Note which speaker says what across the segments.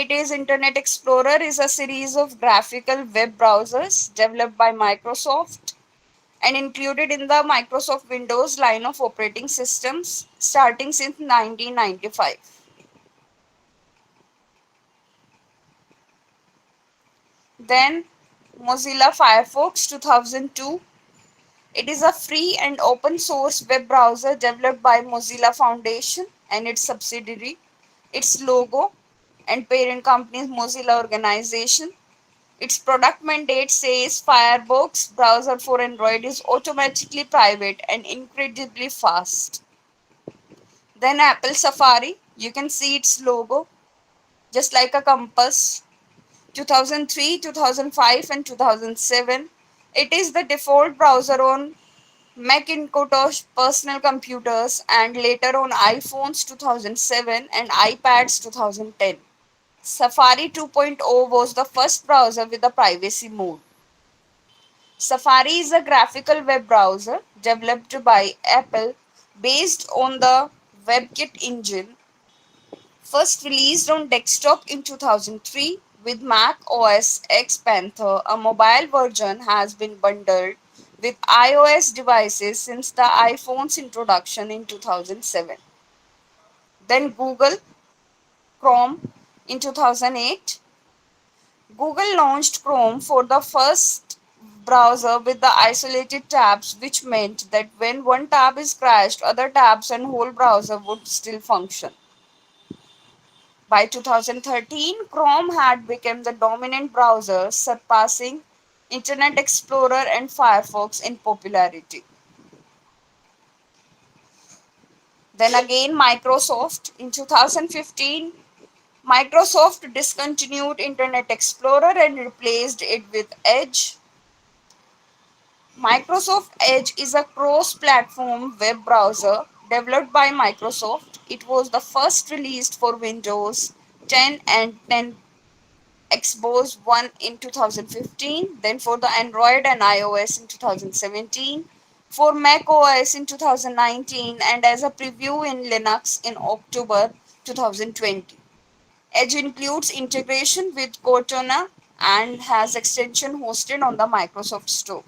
Speaker 1: it is Internet Explorer is a series of graphical web browsers developed by Microsoft and included in the Microsoft Windows line of operating systems starting since 1995. Then Mozilla Firefox 2002. It is a free and open source web browser developed by Mozilla Foundation and its subsidiary. Its logo and parent company is Mozilla Organization. Its product mandate says Firefox browser for Android is automatically private and incredibly fast. Then Apple Safari, you can see its logo just like a compass. 2003, 2005 and 2007. It is the default browser on Macintosh personal computers and later on iPhones 2007 and iPads 2010. Safari 2.0 was the first browser with a privacy mode. Safari is a graphical web browser developed by Apple based on the WebKit engine, first released on desktop in 2003 with Mac OS X Panther. A mobile version has been bundled with iOS devices since the iPhone's introduction in 2007. Then Google Chrome in 2008. Google launched Chrome for the first browser with the isolated tabs, which meant that when one tab is crashed, other tabs and whole browser would still function. By 2013, Chrome had become the dominant browser, surpassing Internet Explorer and Firefox in popularity. Then again, Microsoft. In 2015, Microsoft discontinued Internet Explorer and replaced it with Edge. Microsoft Edge is a cross-platform web browser developed by Microsoft. It was the first released for Windows 10 and 10 Xbox One in 2015, then for the Android and iOS in 2017, for Mac OS in 2019, and as a preview in Linux in October 2020. Edge includes integration with Cortana and has extension hosted on the Microsoft Store.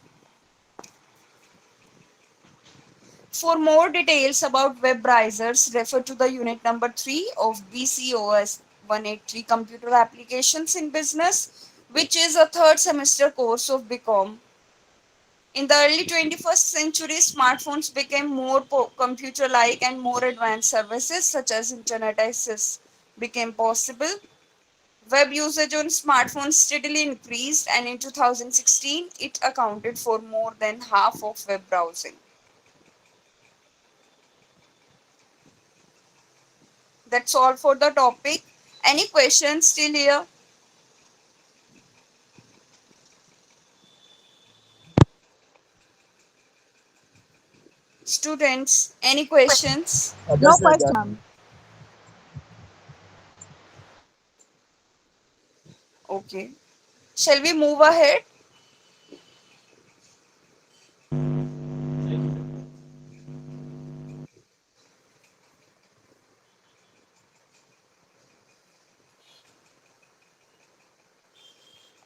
Speaker 1: For more details about web browsers, refer to the unit number 3 of BCOS183 Computer Applications in Business, which is a third semester course of BCom. In the early 21st century, smartphones became more computer-like and more advanced services such as internet access became possible. Web usage on smartphones steadily increased, and in 2016, it accounted for more than half of web browsing. That's all for the topic. Any questions still here? Students, any questions?
Speaker 2: No
Speaker 3: Just like
Speaker 2: question,
Speaker 3: that.
Speaker 2: ma'am.
Speaker 1: Okay. Shall we move ahead?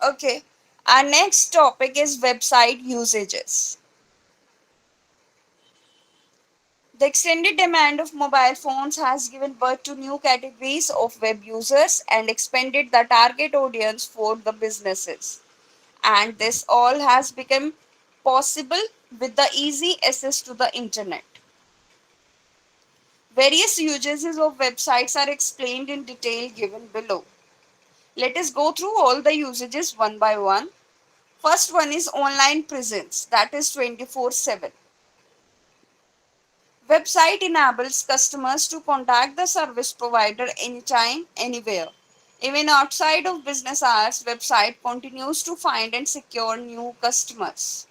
Speaker 1: Okay. Our next topic is website usages. The extended demand of mobile phones has given birth to new categories of web users and expanded the target audience for the businesses. And this all has become possible with the easy access to the internet. Various usages of websites are explained in detail given below. Let us go through all the usages one by one. First one is online presence, that is 24/7. Website enables customers to contact the service provider anytime, anywhere. Even outside of business hours, website continues to find and secure new customers.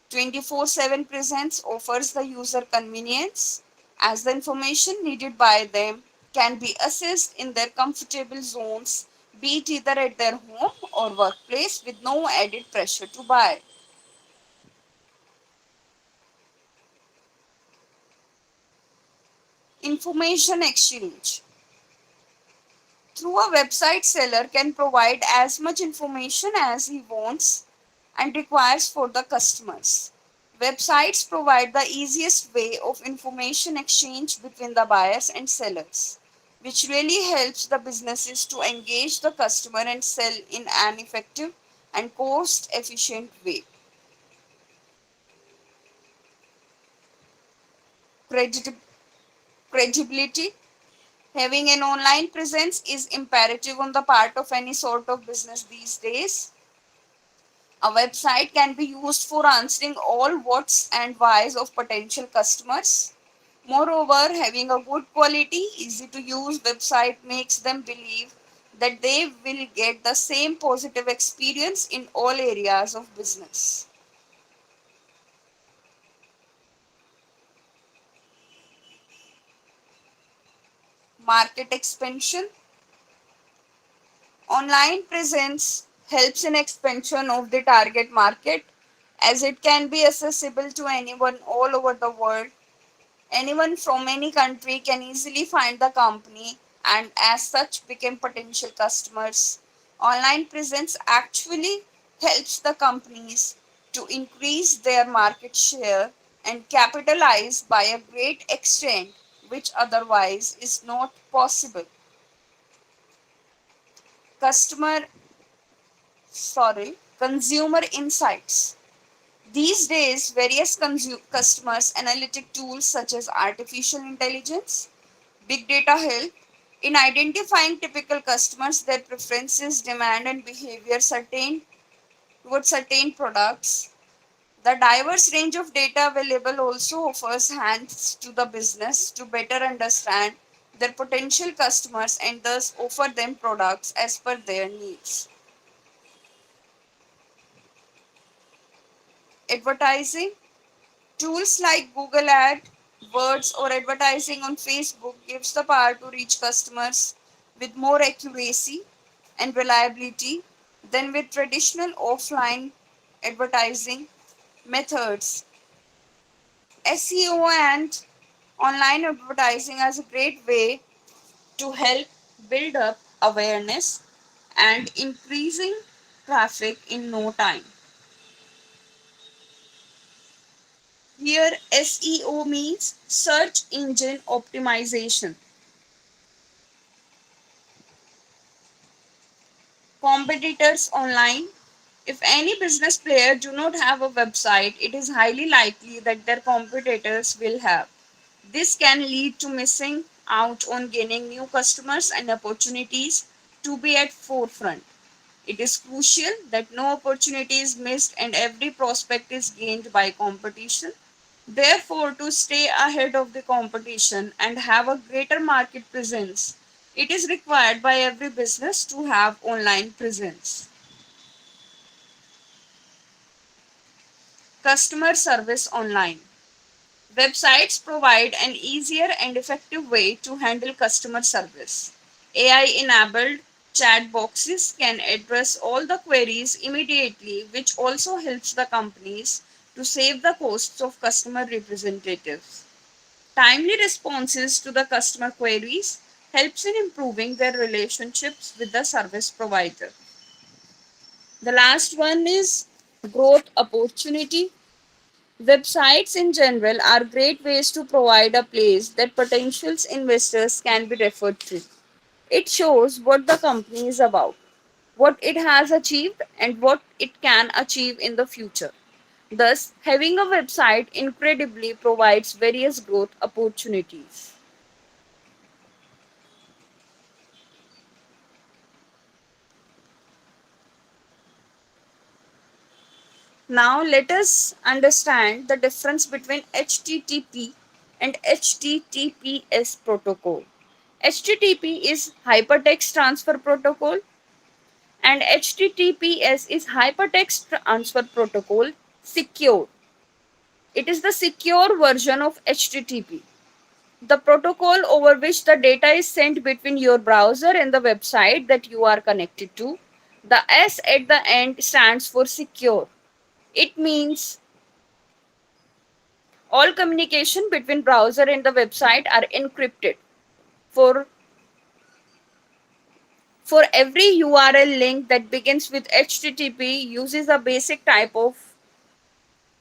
Speaker 1: 24/7 presence offers the user convenience as the information needed by them can be accessed in their comfortable zones, be it either at their home or workplace with no added pressure to buy. Information exchange. Through a website, seller can provide as much information as he wants and requires for the customers. Websites provide the easiest way of information exchange between the buyers and sellers, which really helps the businesses to engage the customer and sell in an effective and cost efficient way. Credit- Credibility. Having an online presence is imperative on the part of any sort of business these days. A website can be used for answering all what's and whys of potential customers. Moreover, having a good quality, easy to use website makes them believe that they will get the same positive experience in all areas of business. Market expansion. Online presence helps in expansion of the target market as it can be accessible to anyone all over the world. Anyone from any country can easily find the company and as such become potential customers. Online presence actually helps the companies to increase their market share and capitalize by a great extent which otherwise is not possible. Customer Consumer insights. These days, various customers analytic tools such as artificial intelligence, big data help in identifying typical customers, their preferences, demand, and behavior certain towards certain products. The diverse range of data available also offers hands to the business to better understand their potential customers and thus offer them products as per their needs. Advertising. Tools like Google Ad, Words, or advertising on Facebook gives the power to reach customers with more accuracy and reliability than with traditional offline advertising methods. SEO and online advertising is a great way to help build up awareness and increasing traffic in no time. Here, SEO means search engine optimization. Competitors online. If any business player do not have a website, it is highly likely that their competitors will have. This can lead to missing out on gaining new customers and opportunities to be at forefront. It is crucial that no opportunity is missed and every prospect is gained by competition. Therefore, to stay ahead of the competition and have a greater market presence, it is required by every business to have online presence. Customer service online. Websites provide an easier and effective way to handle customer service. AI enabled chat boxes can address all the queries immediately, which also helps the companies to save the costs of customer representatives. Timely responses to the customer queries helps in improving their relationships with the service provider. The last one is growth opportunity. Websites in general are great ways to provide a place that potential investors can be referred to. It shows what the company is about, what it has achieved, and what it can achieve in the future. Thus, having a website incredibly provides various growth opportunities. Now, let us understand the difference between HTTP and HTTPS protocol. HTTP is Hypertext Transfer Protocol and HTTPS is Hypertext Transfer Protocol Secure. It is the secure version of HTTP, the protocol over which the data is sent between your browser and the website that you are connected to. The S at the end stands for secure. It means all communication between browser and the website are encrypted. For For every URL link that begins with HTTP uses a basic type of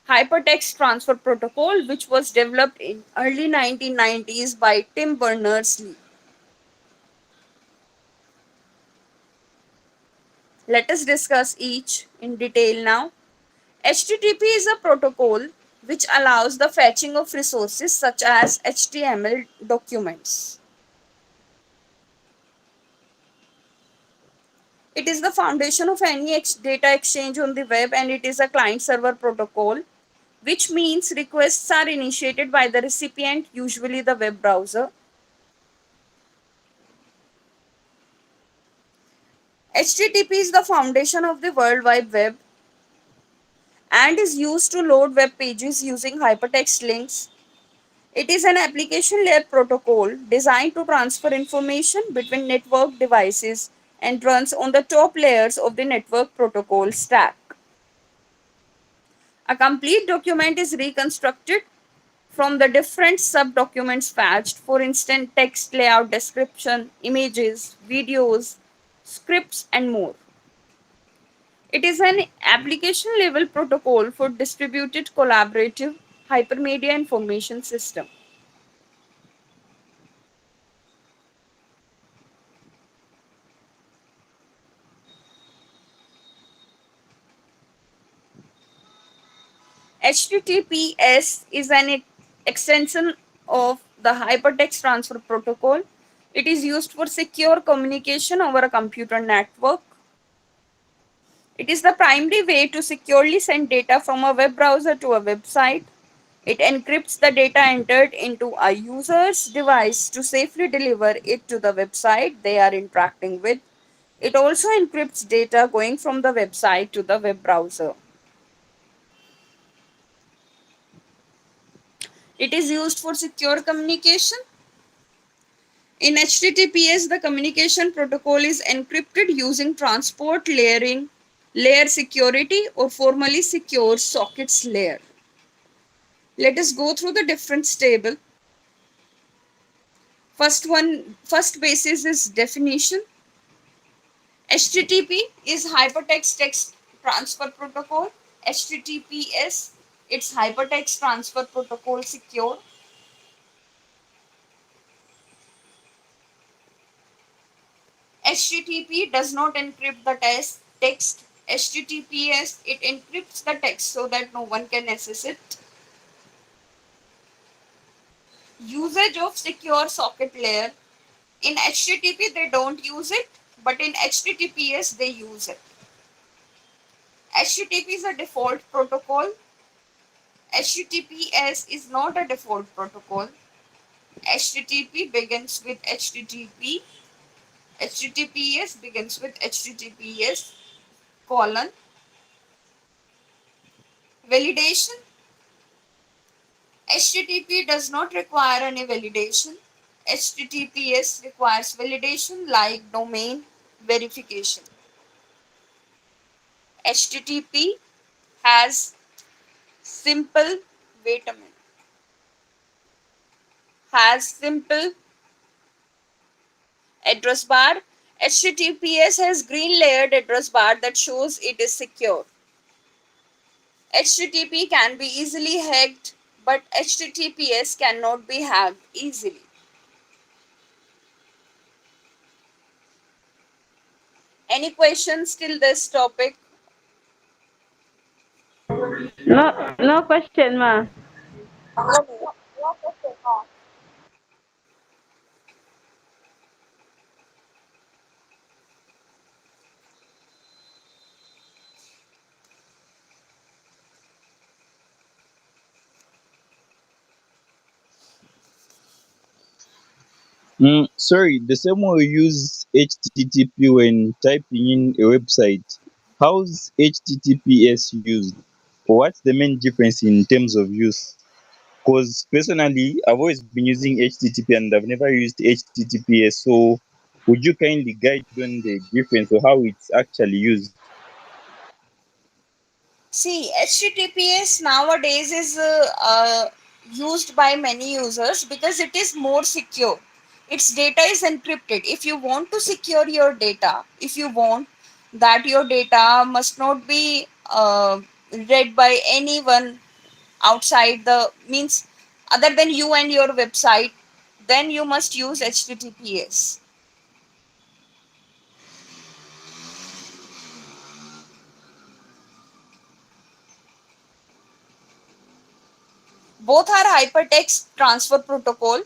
Speaker 1: hypertext transfer protocol which was developed in early 1990s by Tim Berners-Lee. Let us discuss each in detail now. HTTP is a protocol which allows the fetching of resources such as HTML documents. It is the foundation of any data exchange on the web, and it is a client server protocol, which means requests are initiated by the recipient, usually the web browser. HTTP is the foundation of the World Wide Web and is used to load web pages using hypertext links. It is an application layer protocol designed to transfer information between network devices and runs on the top layers of the network protocol stack. A complete document is reconstructed from the different sub-documents fetched, for instance, text, layout, description, images, videos, scripts, and more. It is an application level protocol for distributed collaborative hypermedia information system. HTTPS is an extension of the Hypertext Transfer Protocol. It is used for secure communication over a computer network. It is the primary way to securely send data from a web browser to a website. It encrypts the data entered into a user's device to safely deliver it to the website they are interacting with. It also encrypts data going from the website to the web browser. It is used for secure communication. In HTTPS, the communication protocol is encrypted using transport layering, layer security, or formally secure sockets layer. Let us go through the different table. First basis is definition. HTTP is hypertext text transfer protocol. HTTPS, it's hypertext transfer protocol secure. HTTP does not encrypt the text. HTTPS, it encrypts the text so that no one can access it. Usage of secure socket layer. In HTTP, they don't use it, but in HTTPS, they use it. HTTP is a default protocol. HTTPS is not a default protocol. HTTP begins with HTTP. HTTPS begins with HTTPS colon. Validation. HTTP does not require any validation. HTTPS requires validation like domain verification. HTTP has simple, wait a minute, has simple address bar. HTTPS has green layered address bar that shows it is secure. HTTP can be easily hacked, but HTTPS cannot be hacked easily. Any questions till this topic?
Speaker 2: No, no question, ma.
Speaker 3: Sorry, the same way we use HTTP when typing in a website. How's HTTPS used? What's the main difference in terms of use? Because personally, I've always been using HTTP and I've never used HTTPS. So, would you kindly guide on the difference or how it's actually used?
Speaker 1: See, HTTPS nowadays is used by many users because it is more secure. Its data is encrypted. If you want to secure your data, if you want that your data must not be read by anyone outside the means other than you and your website, then you must use https. Both are hypertext transfer protocol,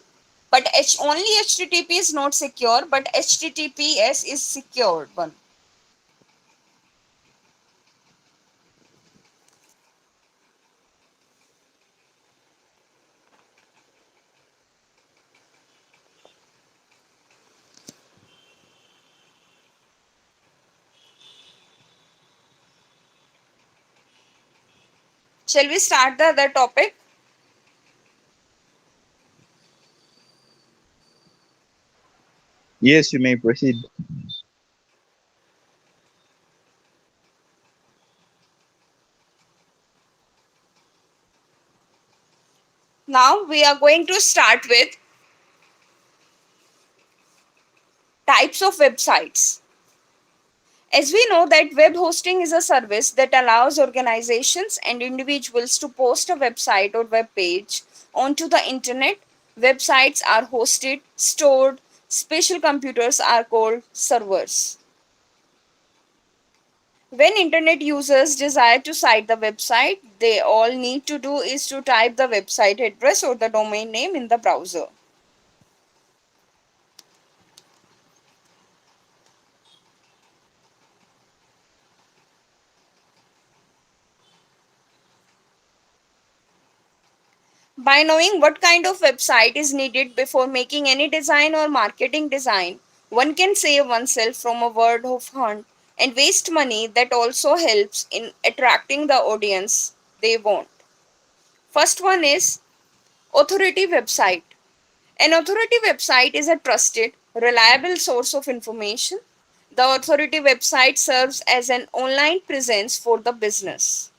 Speaker 1: but only http is not secure, but https is secured one. Shall we start the other topic?
Speaker 3: Yes, you may proceed.
Speaker 1: Now we are going to start with types of websites. As we know that web hosting is a service that allows organizations and individuals to post a website or web page onto the internet. Websites are hosted, stored, special computers are called servers. When internet users desire to cite the website, they all need to do is to type the website address or the domain name in the browser. By knowing what kind of website is needed before making any design or marketing design, one can save oneself from a word of hunt and waste money that also helps in attracting the audience they want. First one is authority website. An authority website is a trusted, reliable source of information. The authority website serves as an online presence for the business.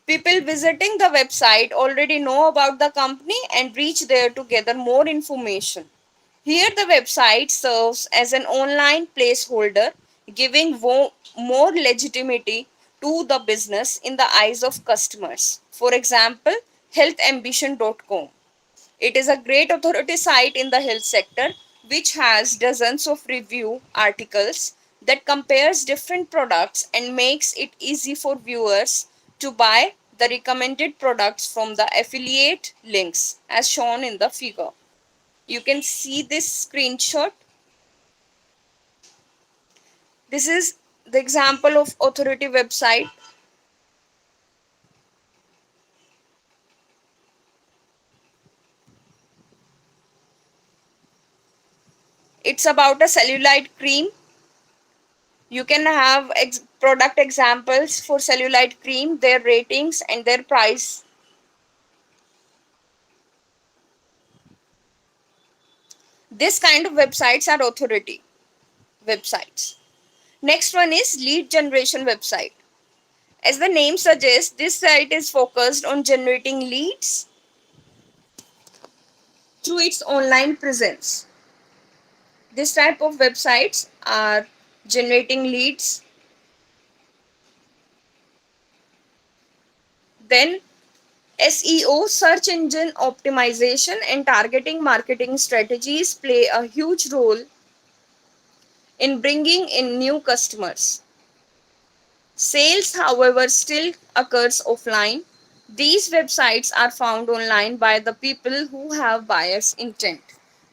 Speaker 1: People visiting the website already know about the company and reach there to gather more information. Here, the website serves as an online placeholder, giving more legitimacy to the business in the eyes of customers. For example, healthambition.com. It is a great authority site in the health sector which has dozens of review articles that compares different products and makes it easy for viewers to buy the recommended products from the affiliate links as shown in the figure. You can see this screenshot. This is the example of authority website. It's about a cellulite cream. You can have product examples for cellulite cream, their ratings and their price. This kind of websites are authority websites. Next one is lead generation website. As the name suggests, this site is focused on generating leads through its online presence. This type of websites are generating leads. Then SEO, search engine optimization, and targeting marketing strategies play a huge role in bringing in new customers. Sales, however, still occurs offline. These websites are found online by the people who have buyer's intent.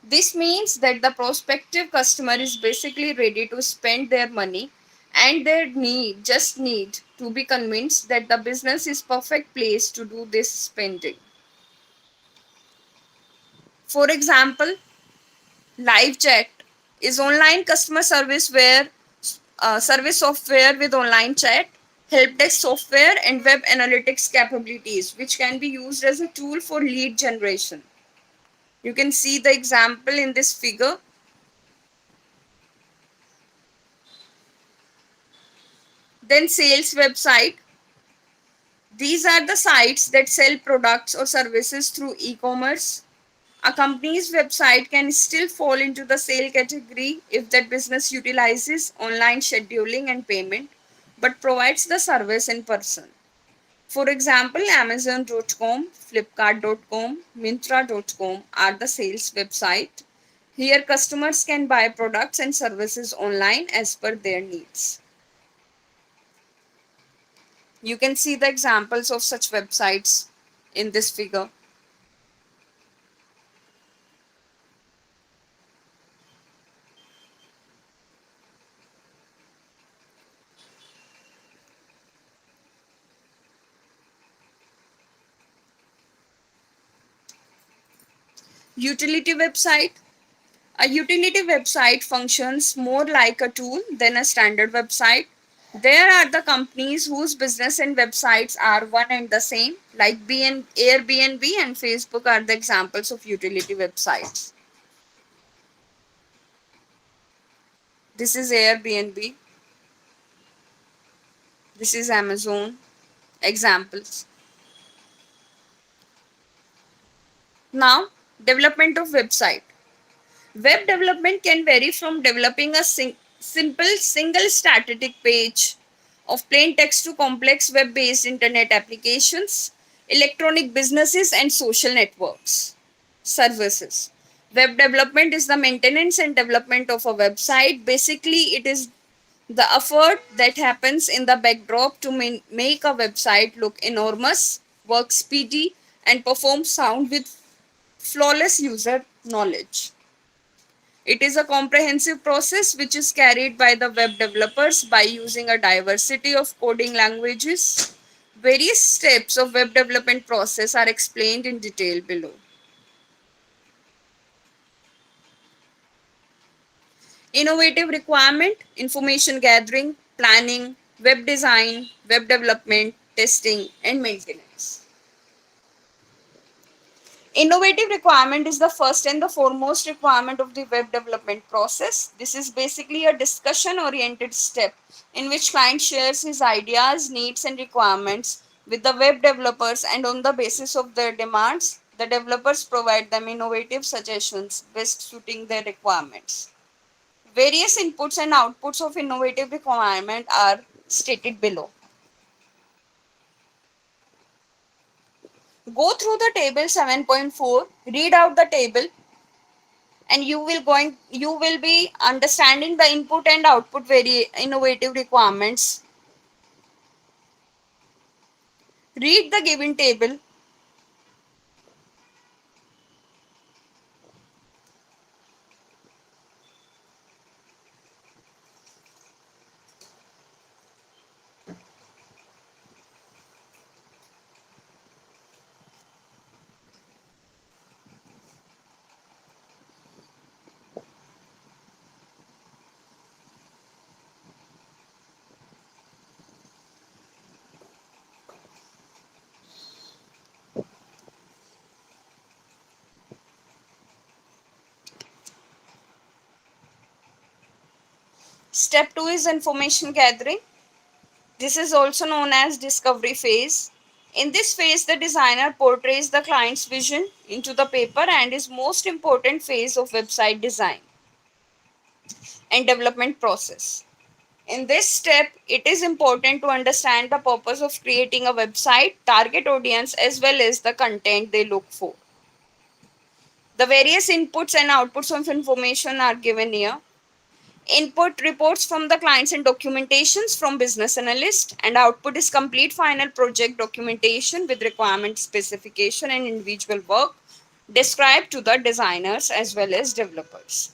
Speaker 1: This means that the prospective customer is basically ready to spend their money and they need to be convinced that the business is perfect place to do this spending. For example, live chat is online customer service where service software with online chat, help desk software, and web analytics capabilities, which can be used as a tool for lead generation. You can see the example in this figure. Then sales website. These are the sites that sell products or services through e-commerce. A company's website can still fall into the sale category if that business utilizes online scheduling and payment, but provides the service in person. For example, Amazon.com, Flipkart.com, Myntra.com are the sales website. Here, customers can buy products and services online as per their needs. You can see the examples of such websites in this figure. Utility website. A utility website functions more like a tool than a standard website. There are the companies whose business and websites are one and the same, like Airbnb and Facebook are the examples of utility websites. This is Airbnb, this is Amazon. Examples. Now, development of website. Web development can vary from developing a simple single static page of plain text to complex web based internet applications, electronic businesses, and social networks. Services. Web development is the maintenance and development of a website. Basically, it is the effort that happens in the backdrop to make a website look enormous, work speedy, and perform sound with flawless user knowledge. It is a comprehensive process which is carried by the web developers by using a diversity of coding languages. Various steps of web development process are explained in detail below. Innovative requirement, information gathering, planning, web design, web development, testing, and maintenance. Innovative requirement is the first and the foremost requirement of the web development process. This is basically a discussion oriented step in which client shares his ideas, needs, and requirements with the web developers, and on the basis of their demands, the developers provide them innovative suggestions best suiting their requirements. Various inputs and outputs of innovative requirement are stated below. Go through the table 7.4, read out the table, and you will be understanding the input and output very innovative requirements. Read the given table. Step 2 is information gathering. This is also known as discovery phase. In this phase, the designer portrays the client's vision into the paper and is most important phase of website design and development process. In this step, it is important to understand the purpose of creating a website, target audience, as well as the content they look for. The various inputs and outputs of information are given here. Input reports from the clients and documentations from business analyst, and output is complete final project documentation with requirement specification and individual work described to the designers as well as developers.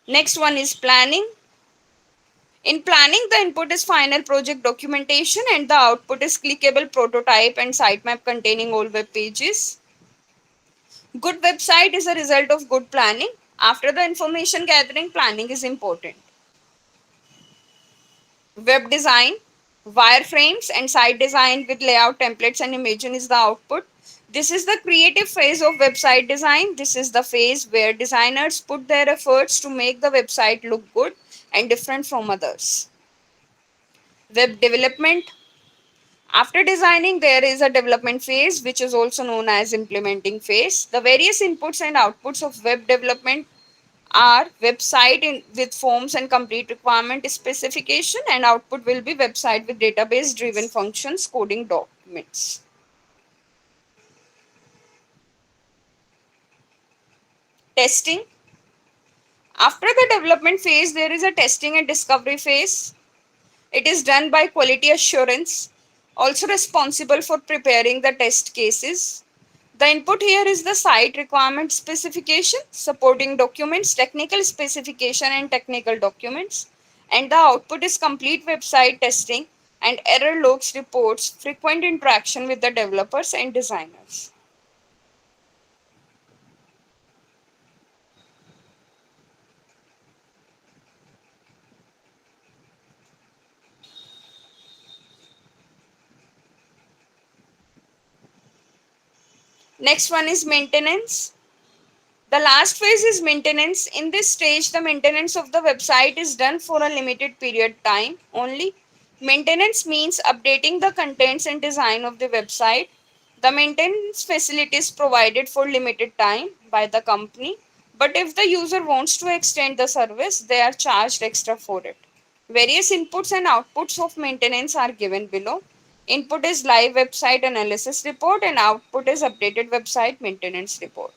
Speaker 1: Next one is planning. In planning, the input is final project documentation and the output is clickable prototype and sitemap containing all web pages. Good website is a result of good planning. After the information gathering, planning is important. Web design, wireframes, and site design with layout templates and images is the output. This is the creative phase of website design. This is the phase where designers put their efforts to make the website look good and different from others. Web development. After designing, there is a development phase, which is also known as implementing phase. The various inputs and outputs of web development are website with forms and complete requirement specification, and output will be website with database driven functions, coding documents. Testing. After the development phase, there is a testing and discovery phase. It is done by quality assurance, also responsible for preparing the test cases. The input here is the site requirement specification, supporting documents, technical specification, and technical documents. And the output is complete website testing and error logs reports, frequent interaction with the developers and designers. Next one is maintenance. The last phase is maintenance. In this stage, the maintenance of the website is done for a limited period time only. Maintenance means updating the contents and design of the website. The maintenance facility is provided for limited time by the company, but if the user wants to extend the service, they are charged extra for it. Various inputs and outputs of maintenance are given below. Input is live website analysis report and output is updated website maintenance report.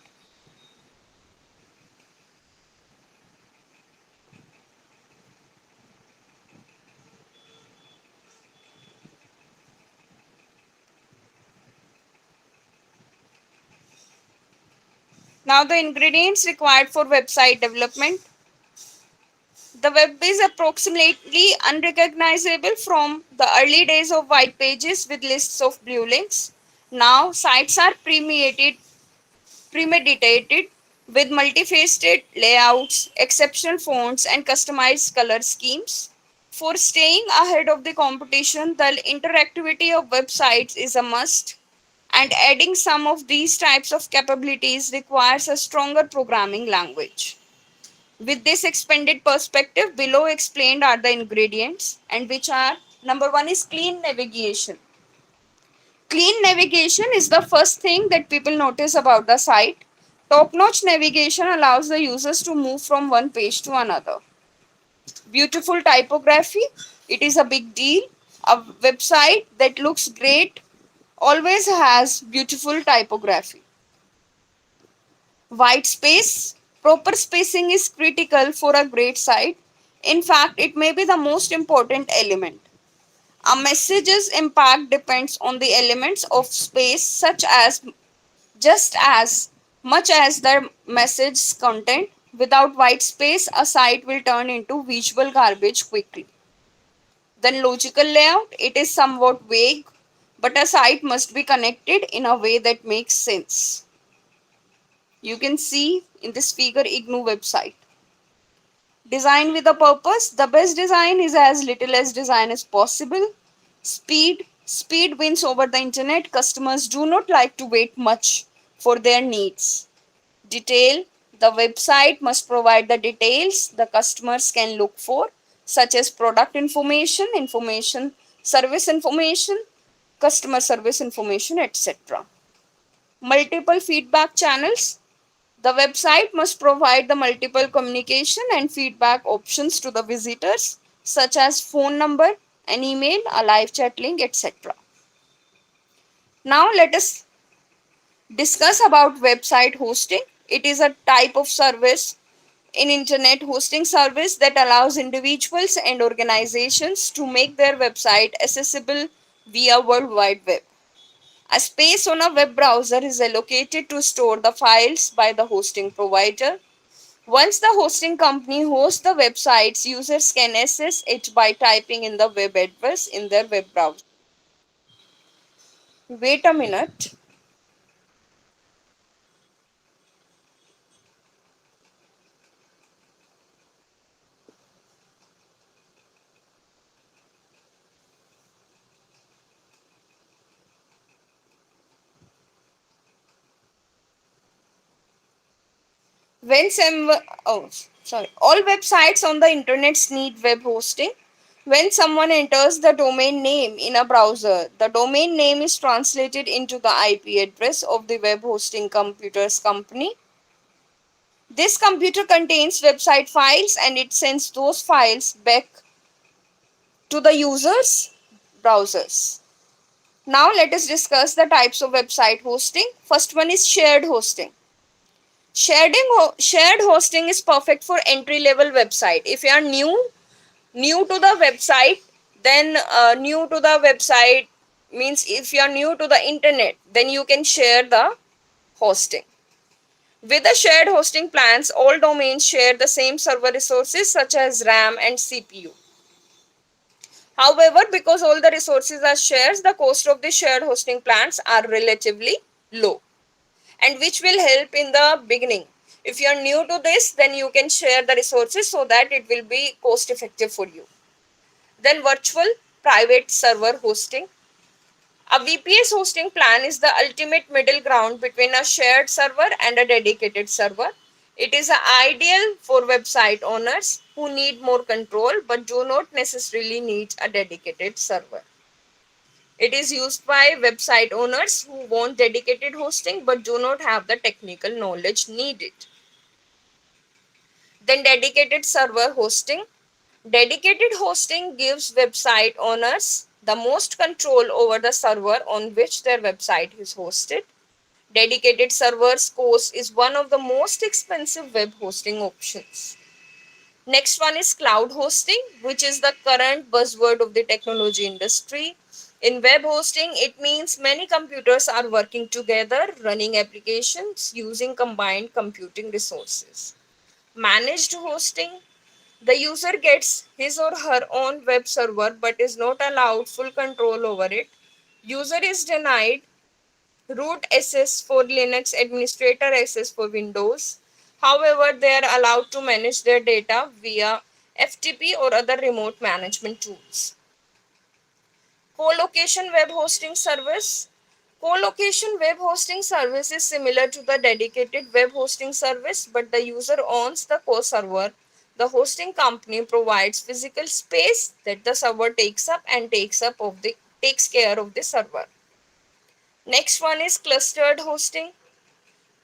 Speaker 1: Now the ingredients required for website development. The web is approximately unrecognizable from the early days of white pages with lists of blue links. Now sites are premeditated with multifaceted layouts, exceptional fonts, and customized color schemes. For staying ahead of the competition, the interactivity of websites is a must, and adding some of these types of capabilities requires a stronger programming language. With this expanded perspective, below explained are the ingredients, and which are: number one is clean navigation. Clean navigation is the first thing that people notice about the site. Top notch navigation allows the users to move from one page to another. Beautiful typography, it is a big deal. A website that looks great always has beautiful typography. White space, proper spacing is critical for a great site. In fact, it may be the most important element. A message's impact depends on the elements of space, such as just as much as the message's content. Without white space, a site will turn into visual garbage quickly. Then, logical layout, it is somewhat vague, but a site must be connected in a way that makes sense. You can see in this figure IGNU website. Design with a purpose. The best design is as little as design as possible. Speed wins over the internet. Customers do not like to wait much for their needs. Detail. The website must provide the details the customers can look for, such as product information, service information, customer service information, etc. Multiple feedback channels. The website must provide the multiple communication and feedback options to the visitors, such as phone number, an email, a live chat link, etc. Now let us discuss about website hosting. It is a type of service in internet hosting service that allows individuals and organizations to make their website accessible via World Wide Web. A space on a web browser is allocated to store the files by the hosting provider. Once the hosting company hosts the websites, users can access it by typing in the web address in their web browser. Wait a minute. When some, oh, sorry, all websites on the internet need web hosting. When someone enters the domain name in a browser, the domain name is translated into the IP address of the web hosting computer's company. This computer contains website files and it sends those files back to the user's browsers. Now let us discuss the types of website hosting. First one is shared hosting. Shared hosting is perfect for entry level website. If you are new to the website, then new to the website means if you are new to the internet, then you can share the hosting. With the shared hosting plans, all domains share the same server resources such as RAM and CPU. However, because all the resources are shared, the cost of the shared hosting plans are relatively low, and which will help in the beginning. If you are new to this, then you can share the resources so that it will be cost effective for you. Then virtual private server hosting. A VPS hosting plan is the ultimate middle ground between a shared server and a dedicated server. It is ideal for website owners who need more control but do not necessarily need a dedicated server. It is used by website owners who want dedicated hosting but do not have the technical knowledge needed. Then dedicated server hosting. Dedicated hosting gives website owners the most control over the server on which their website is hosted. Dedicated servers cost is one of the most expensive web hosting options. Next one is cloud hosting, which is the current buzzword of the technology industry. In web hosting, it means many computers are working together, running applications using combined computing resources. Managed hosting, the user gets his or her own web server but is not allowed full control over it. User is denied root access for Linux, administrator access for Windows. However, they are allowed to manage their data via FTP or other remote management tools. Co-location web hosting service. Co-location web hosting service is similar to the dedicated web hosting service, but the user owns the co-server. The hosting company provides physical space that the server takes up and takes care of the server. Next one is clustered hosting.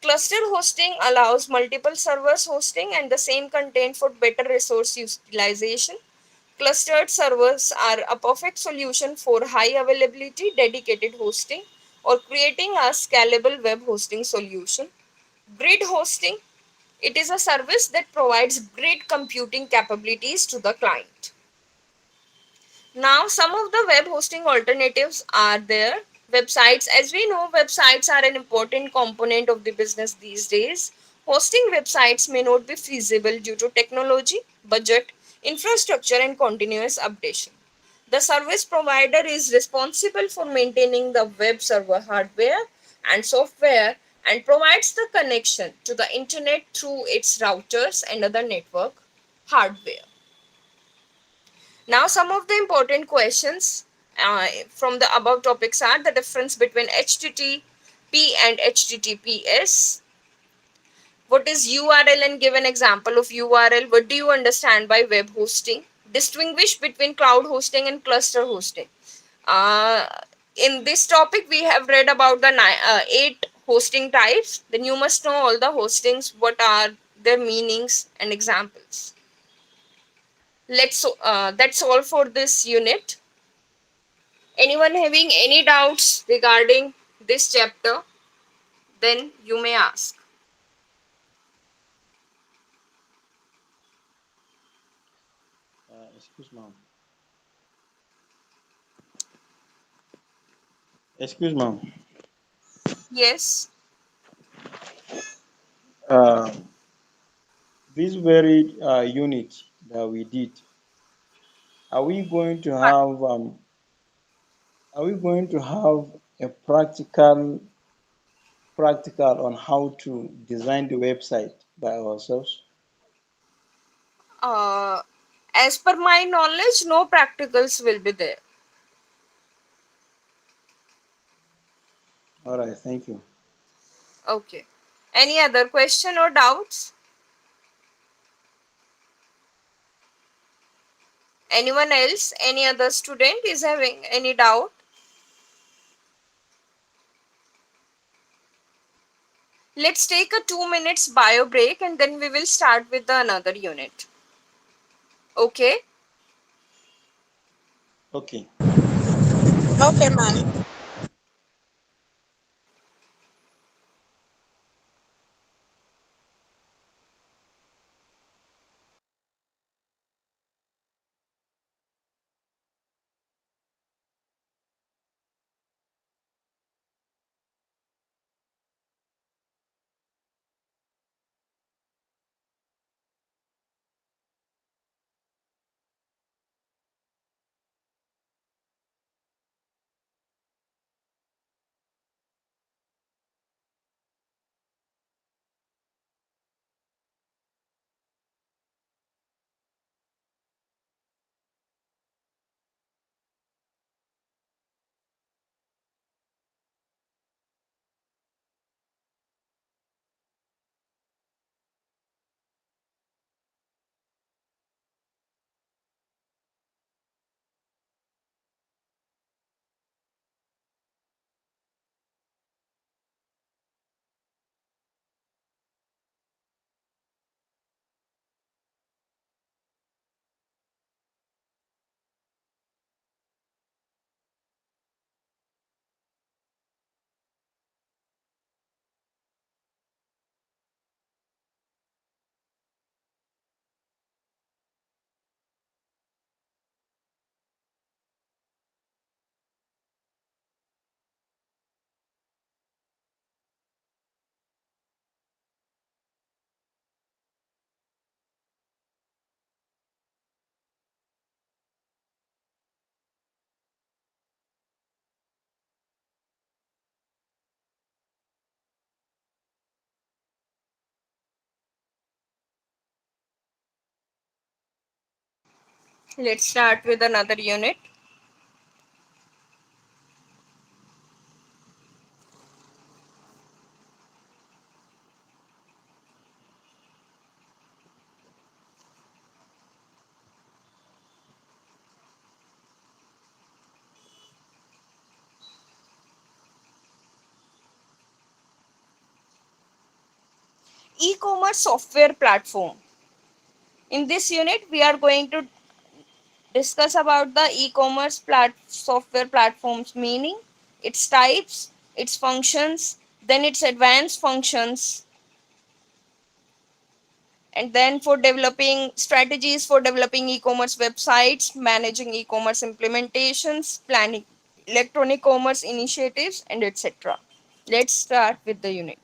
Speaker 1: Cluster hosting allows multiple servers hosting and the same content for better resource utilization. Clustered servers are a perfect solution for high availability dedicated hosting or creating a scalable web hosting solution. Grid hosting, it is a service that provides grid computing capabilities to the client. Now, some of the web hosting alternatives are there. Websites, as we know, websites are an important component of the business these days. Hosting websites may not be feasible due to technology, budget, infrastructure, and continuous updation. The service provider is responsible for maintaining the web server hardware and software and provides the connection to the internet through its routers and other network hardware. Now, some of the important questions from the above topics are the difference between HTTP and HTTPS. What is URL and give an example of URL? What do you understand by web hosting? Distinguish between cloud hosting and cluster hosting. Uh, in this topic, we have read about the 8 hosting types. Then you must know all the hostings, what are their meanings and examples. That's all for this unit. Anyone having any doubts regarding this chapter, then you may ask.
Speaker 4: Excuse ma'am. Excuse ma'am.
Speaker 1: Yes.
Speaker 4: Uh, this very unit that we did, are we going to have are we going to have a practical on how to design the website by ourselves?
Speaker 1: Uh, as per my knowledge, no practicals will be there.
Speaker 4: All right, thank you.
Speaker 1: Okay. Any other question or doubts? Anyone else? Any other student is having any doubt? Let's take a 2 minutes bio break and then we will start with the another unit. Okay?
Speaker 4: Okay.
Speaker 5: Okay, ma'am.
Speaker 1: Let's start with another unit. E-commerce software platform. In this unit, we are going to discuss about the e-commerce software platforms meaning, its types, its functions, then its advanced functions, and then for developing strategies for developing e-commerce websites, managing e-commerce implementations, planning electronic commerce initiatives, and etc. Let's start with the unit.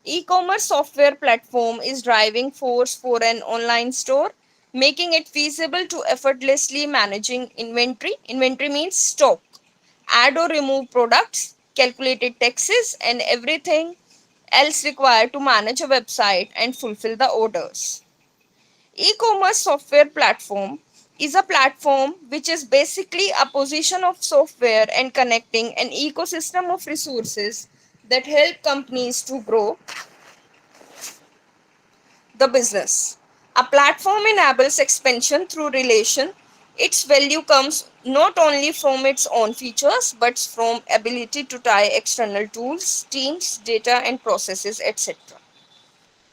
Speaker 1: E-commerce software platform is driving force for an online store, making it feasible to effortlessly managing inventory. Inventory means stock, add or remove products, calculated taxes, and everything else required to manage a website and fulfill the orders. E-commerce software platform is a platform which is basically a position of software and connecting an ecosystem of resources that help companies to grow the business. A platform enables expansion through relation. Its value comes not only from its own features but from ability to tie external tools, teams, data and processes, etc.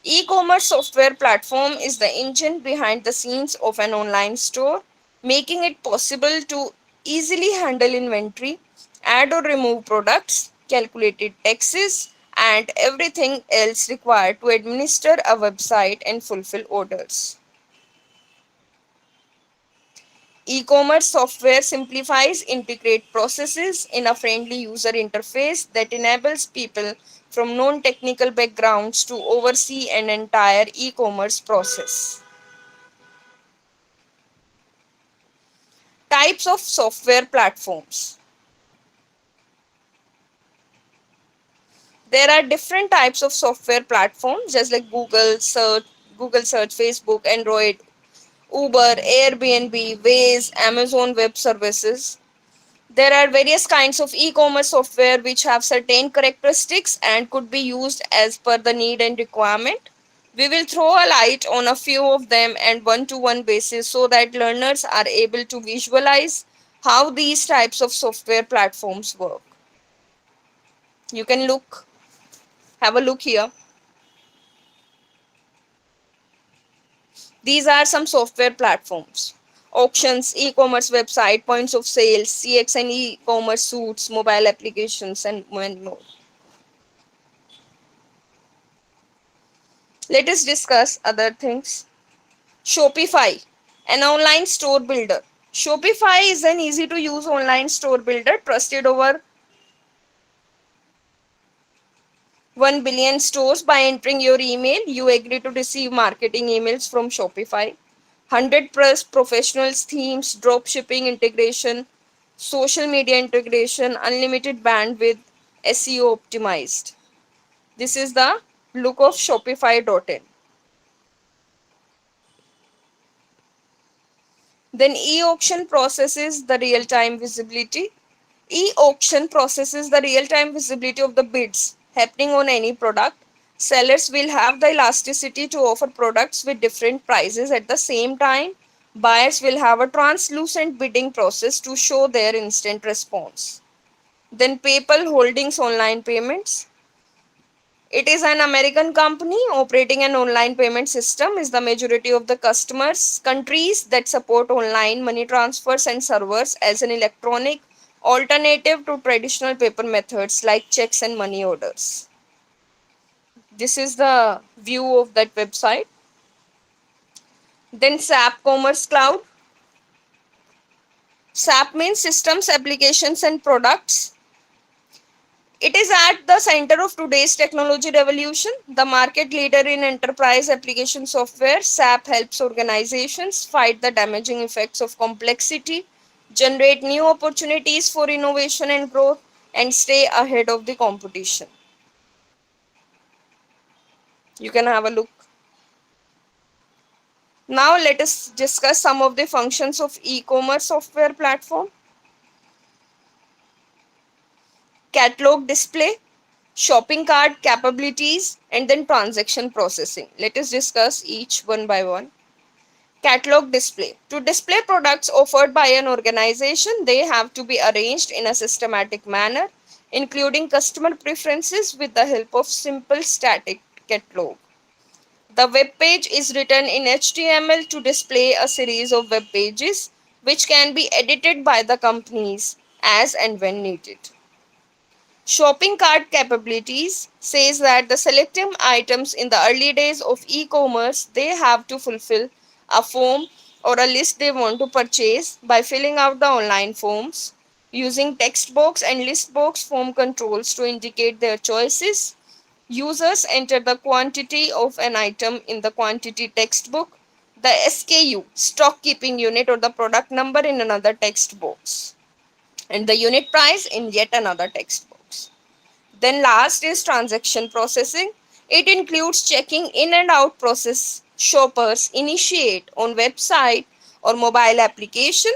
Speaker 1: E-commerce software platform is the engine behind the scenes of an online store, making it possible to easily handle inventory, add or remove products, calculated taxes, and everything else required to administer a website and fulfill orders. E-commerce software simplifies integrate processes in a friendly user interface that enables people from non-technical backgrounds to oversee an entire e-commerce process. Types of software platforms. There are different types of software platforms just like Google search, Facebook, Android, Uber, Airbnb, Waze, Amazon Web Services. There are various kinds of e-commerce software which have certain characteristics and could be used as per the need and requirement. We will throw a light on a few of them and one-to-one basis so that learners are able to visualize how these types of software platforms work. You can have a look here. These are some software platforms: auctions, e-commerce website, points of sale, CX and e-commerce suites, mobile applications, and many more. Let us discuss other things. Shopify, an online store builder. Shopify is an easy to use online store builder trusted over 1 billion stores. By entering your email, you agree to receive marketing emails from Shopify. 100 plus professionals, themes, drop shipping integration, social media integration, unlimited bandwidth, SEO optimized. This is the look of Shopify.in. Then e-auction processes the real-time visibility. E-auction processes the real-time visibility of the bids happening on any product. Sellers will have the elasticity to offer products with different prices at the same time. Buyers will have a translucent bidding process to show their instant response. Then PayPal Holdings Online Payments. It is an American company operating an online payment system. Is the majority of the customers countries that support online money transfers and servers as an electronic alternative to traditional paper methods like checks and money orders. This is the view of that website. Then SAP Commerce Cloud. SAP means systems, applications, and products. It is at the center of today's technology revolution. The market leader in enterprise application software, SAP helps organizations fight the damaging effects of complexity, generate new opportunities for innovation and growth, and stay ahead of the competition. You can have a look. Now let us discuss some of the functions of e-commerce software platform. Catalog display, shopping cart capabilities, and then transaction processing. Let us discuss each one by one. Catalog display. To display products offered by an organization, they have to be arranged in a systematic manner, including customer preferences with the help of simple static catalog. The web page is written in HTML to display a series of web pages which can be edited by the companies as and when needed. Shopping cart capabilities says that the selecting items in the early days of e-commerce, they have to fulfill a form or a list they want to purchase by filling out the online forms, using text box and list box form controls to indicate their choices. Users enter the quantity of an item in the quantity text book, the SKU, stock keeping unit, or the product number in another text box, and the unit price in yet another text box. Then last is transaction processing. It includes checking in and out process shoppers initiate on website or mobile application.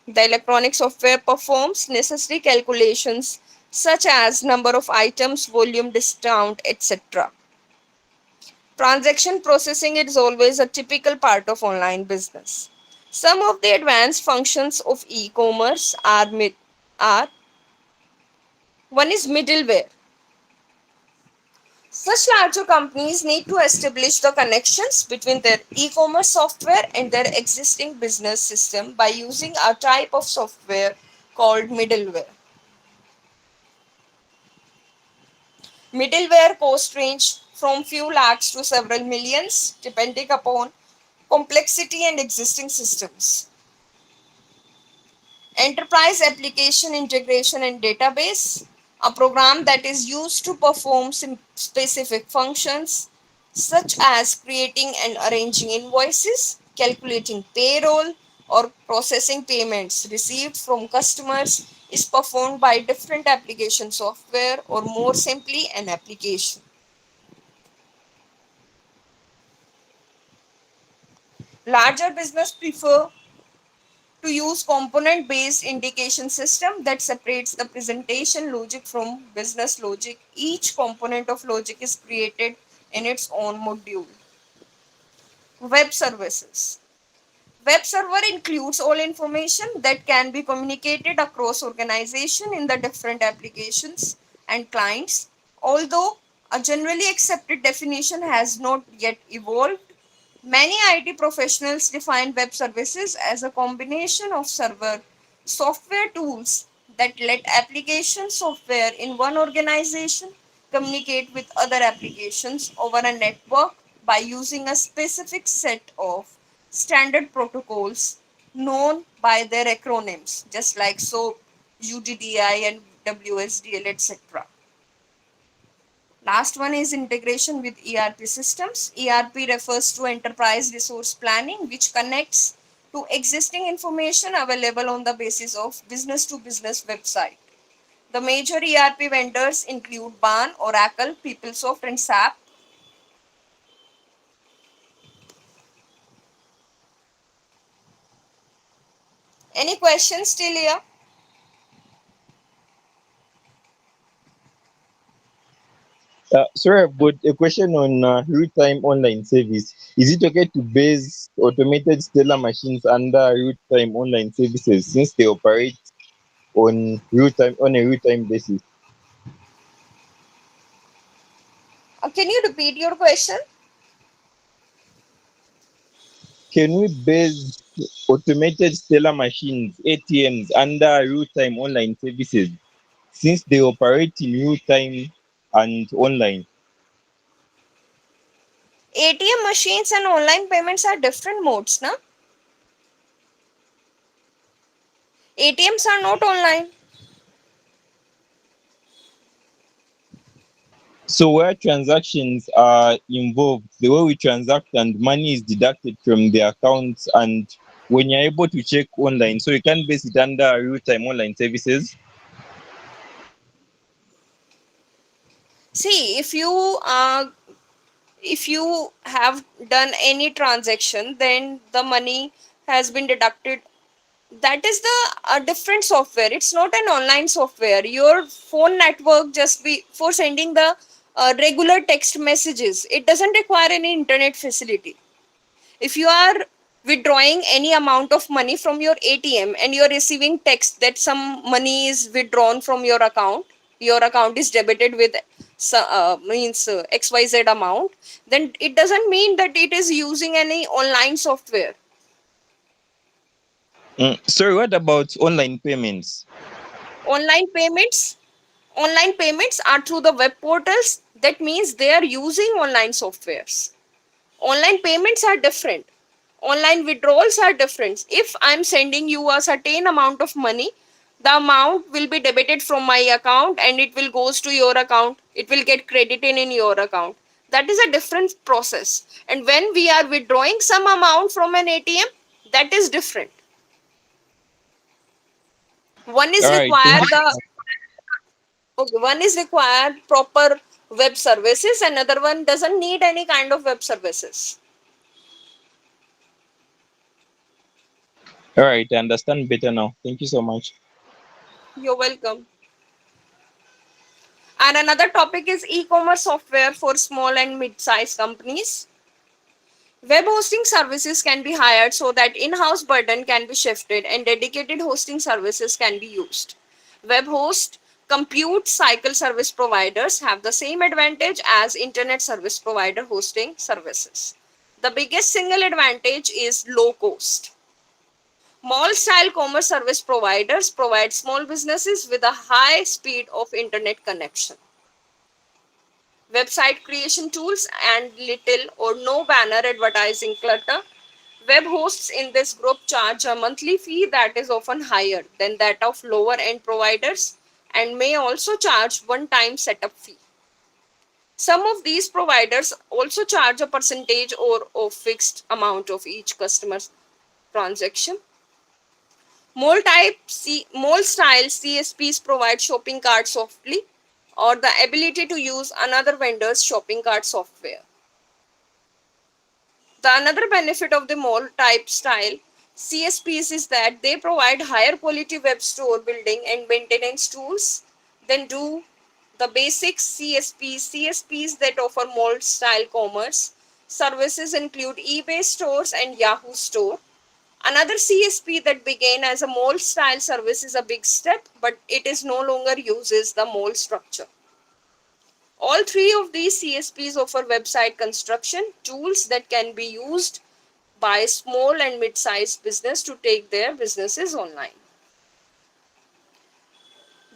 Speaker 1: The electronic software performs necessary calculations such as number of items, volume, discount, etc. Transaction processing is always a typical part of online business. Some of the advanced functions of e-commerce are one is middleware. Such larger companies need to establish the connections between their e-commerce software and their existing business system by using a type of software called middleware. Middleware cost range from few lakhs to several millions depending upon complexity and existing systems. Enterprise application integration and database, a program that is used to perform specific functions such as creating and arranging invoices, calculating payroll, or processing payments received from customers, is performed by different application software, or more simply an application. Larger business prefer to use component based indication system that separates the presentation logic from business logic. Each component of logic is created in its own module. Web services. Web server includes all information that can be communicated across organization in the different applications and clients. Although a generally accepted definition has not yet evolved, many IT professionals define web services as a combination of server software tools that let application software in one organization communicate with other applications over a network by using a specific set of standard protocols known by their acronyms, just like SOAP, UDDI, and WSDL, etc. Last one is integration with ERP systems. ERP refers to enterprise resource planning, which connects to existing information available on the basis of business to business website. The major ERP vendors include BAN, Oracle, PeopleSoft, and SAP. Any questions still here?
Speaker 3: Sorry, I've got a question on real-time online service. Is it okay to base automated stellar machines under real-time online services since they operate on a real-time basis?
Speaker 1: Can you repeat your question?
Speaker 3: Can we base automated stellar machines (ATMs) under real-time online services since they operate in real-time and online?
Speaker 1: ATM machines and online payments are different modes, na? ATMs are not online.
Speaker 3: So where transactions are involved, the way we transact and money is deducted from the accounts, and when you're able to check online, so you can base it under real-time online services.
Speaker 1: See, if you have done any transaction, then the money has been deducted. That is the different software. It's not an online software. Your phone network just be for sending the regular text messages. It doesn't require any internet facility. If you are withdrawing any amount of money from your ATM and you're receiving text that some money is withdrawn from your account is debited with means XYZ amount, then it doesn't mean that it is using any online software.
Speaker 3: Sorry, what about online payments?
Speaker 1: Online payments, online payments are through the web portals. That means they are using online softwares. Online payments are different. Online withdrawals are different. If I'm sending you a certain amount of money, the amount will be debited from my account and it will goes to your account. It will get credited in your account. That is a different process. And when we are withdrawing some amount from an ATM, that is different. One is
Speaker 3: All right, thank
Speaker 1: required
Speaker 3: you.
Speaker 1: the Okay, one is required proper web services, another one doesn't need any kind of web services.
Speaker 3: All right, I understand better now. Thank you so much.
Speaker 1: You're welcome. And another topic is e-commerce software for small and mid-sized companies. Web hosting services can be hired so that in-house burden can be shifted and dedicated hosting services can be used. Web host compute cycle service providers have the same advantage as internet service provider hosting services. The biggest single advantage is low cost. Mall style commerce service providers provide small businesses with a high speed of internet connection. Website creation tools and little or no banner advertising clutter. Web hosts in this group charge a monthly fee that is often higher than that of lower end providers and may also charge one time setup fee. Some of these providers also charge a percentage or a fixed amount of each customer's transaction. Mall style CSPs provide shopping cart softly or the ability to use another vendor's shopping cart software. The another benefit of the mall type style CSPs is that they provide higher quality web store building and maintenance tools than do the basic CSPs that offer mall style commerce. Services include eBay stores and Yahoo store. Another CSP that began as a mall style service is a big step, but it is no longer uses the mall structure. All three of these CSPs offer website construction tools that can be used by small and mid-sized business to take their businesses online.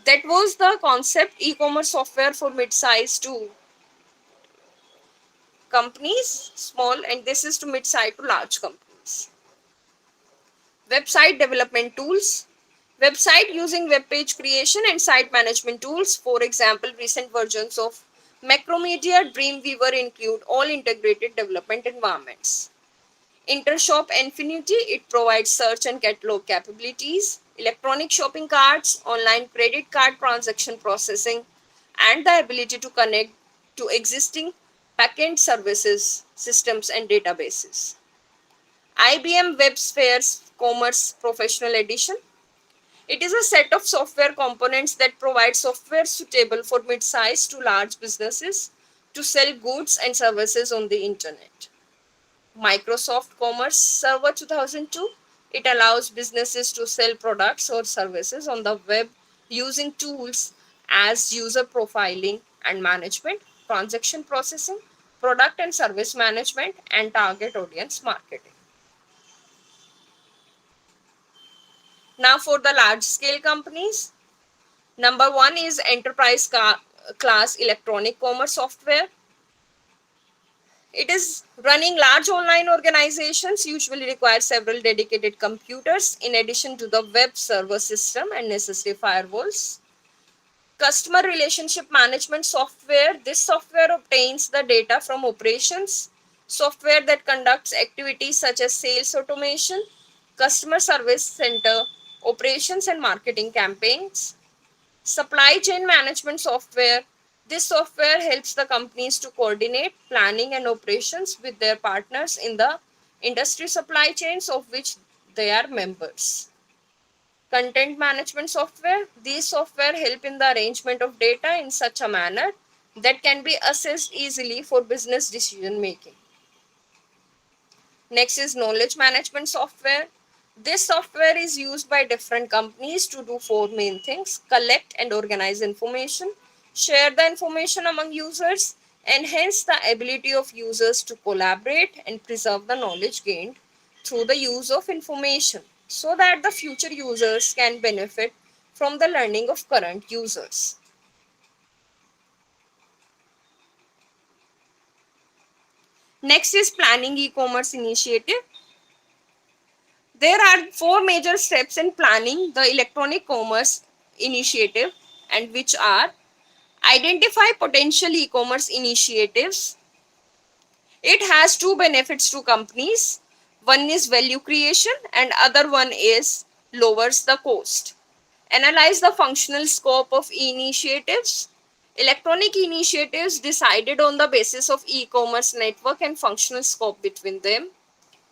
Speaker 1: That was the concept e-commerce software for mid-sized to companies, small, and this is to mid-sized to large companies. Website development tools. Website using web page creation and site management tools. For example, recent versions of Macromedia Dreamweaver include all integrated development environments. Intershop Infinity, it provides search and catalog capabilities, electronic shopping carts, online credit card transaction processing, and the ability to connect to existing backend services, systems, and databases. IBM WebSphere's Commerce Professional Edition. It is a set of software components that provide software suitable for mid-sized to large businesses to sell goods and services on the internet. Microsoft Commerce Server 2002. It allows businesses to sell products or services on the web using tools as user profiling and management, transaction processing, product and service management, and target audience marketing. Now, for the large scale companies, number one is enterprise class electronic commerce software. It is running large online organizations usually require several dedicated computers in addition to the web server system and necessary firewalls. Customer relationship management software. This software obtains the data from operations, software that conducts activities such as sales automation, customer service center, operations and marketing campaigns. Supply chain management software. This software helps the companies to coordinate planning and operations with their partners in the industry supply chains of which they are members. Content management software. These software help in the arrangement of data in such a manner that can be assessed easily for business decision making. Next is knowledge management software. This software is used by different companies to do four main things: collect and organize information, share the information among users, enhance the ability of users to collaborate, and preserve the knowledge gained through the use of information so that the future users can benefit from the learning of current users. Next is planning e-commerce initiative. There are four major steps in planning the electronic commerce initiative, and which are: identify potential e-commerce initiatives. It has two benefits to companies. One is value creation and other one is lowers the cost. Analyze the functional scope of initiatives. Electronic initiatives decided on the basis of e-commerce network and functional scope between them.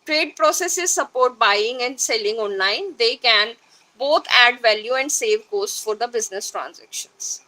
Speaker 1: Trade processes support buying and selling online. They can both add value and save costs for the business transactions.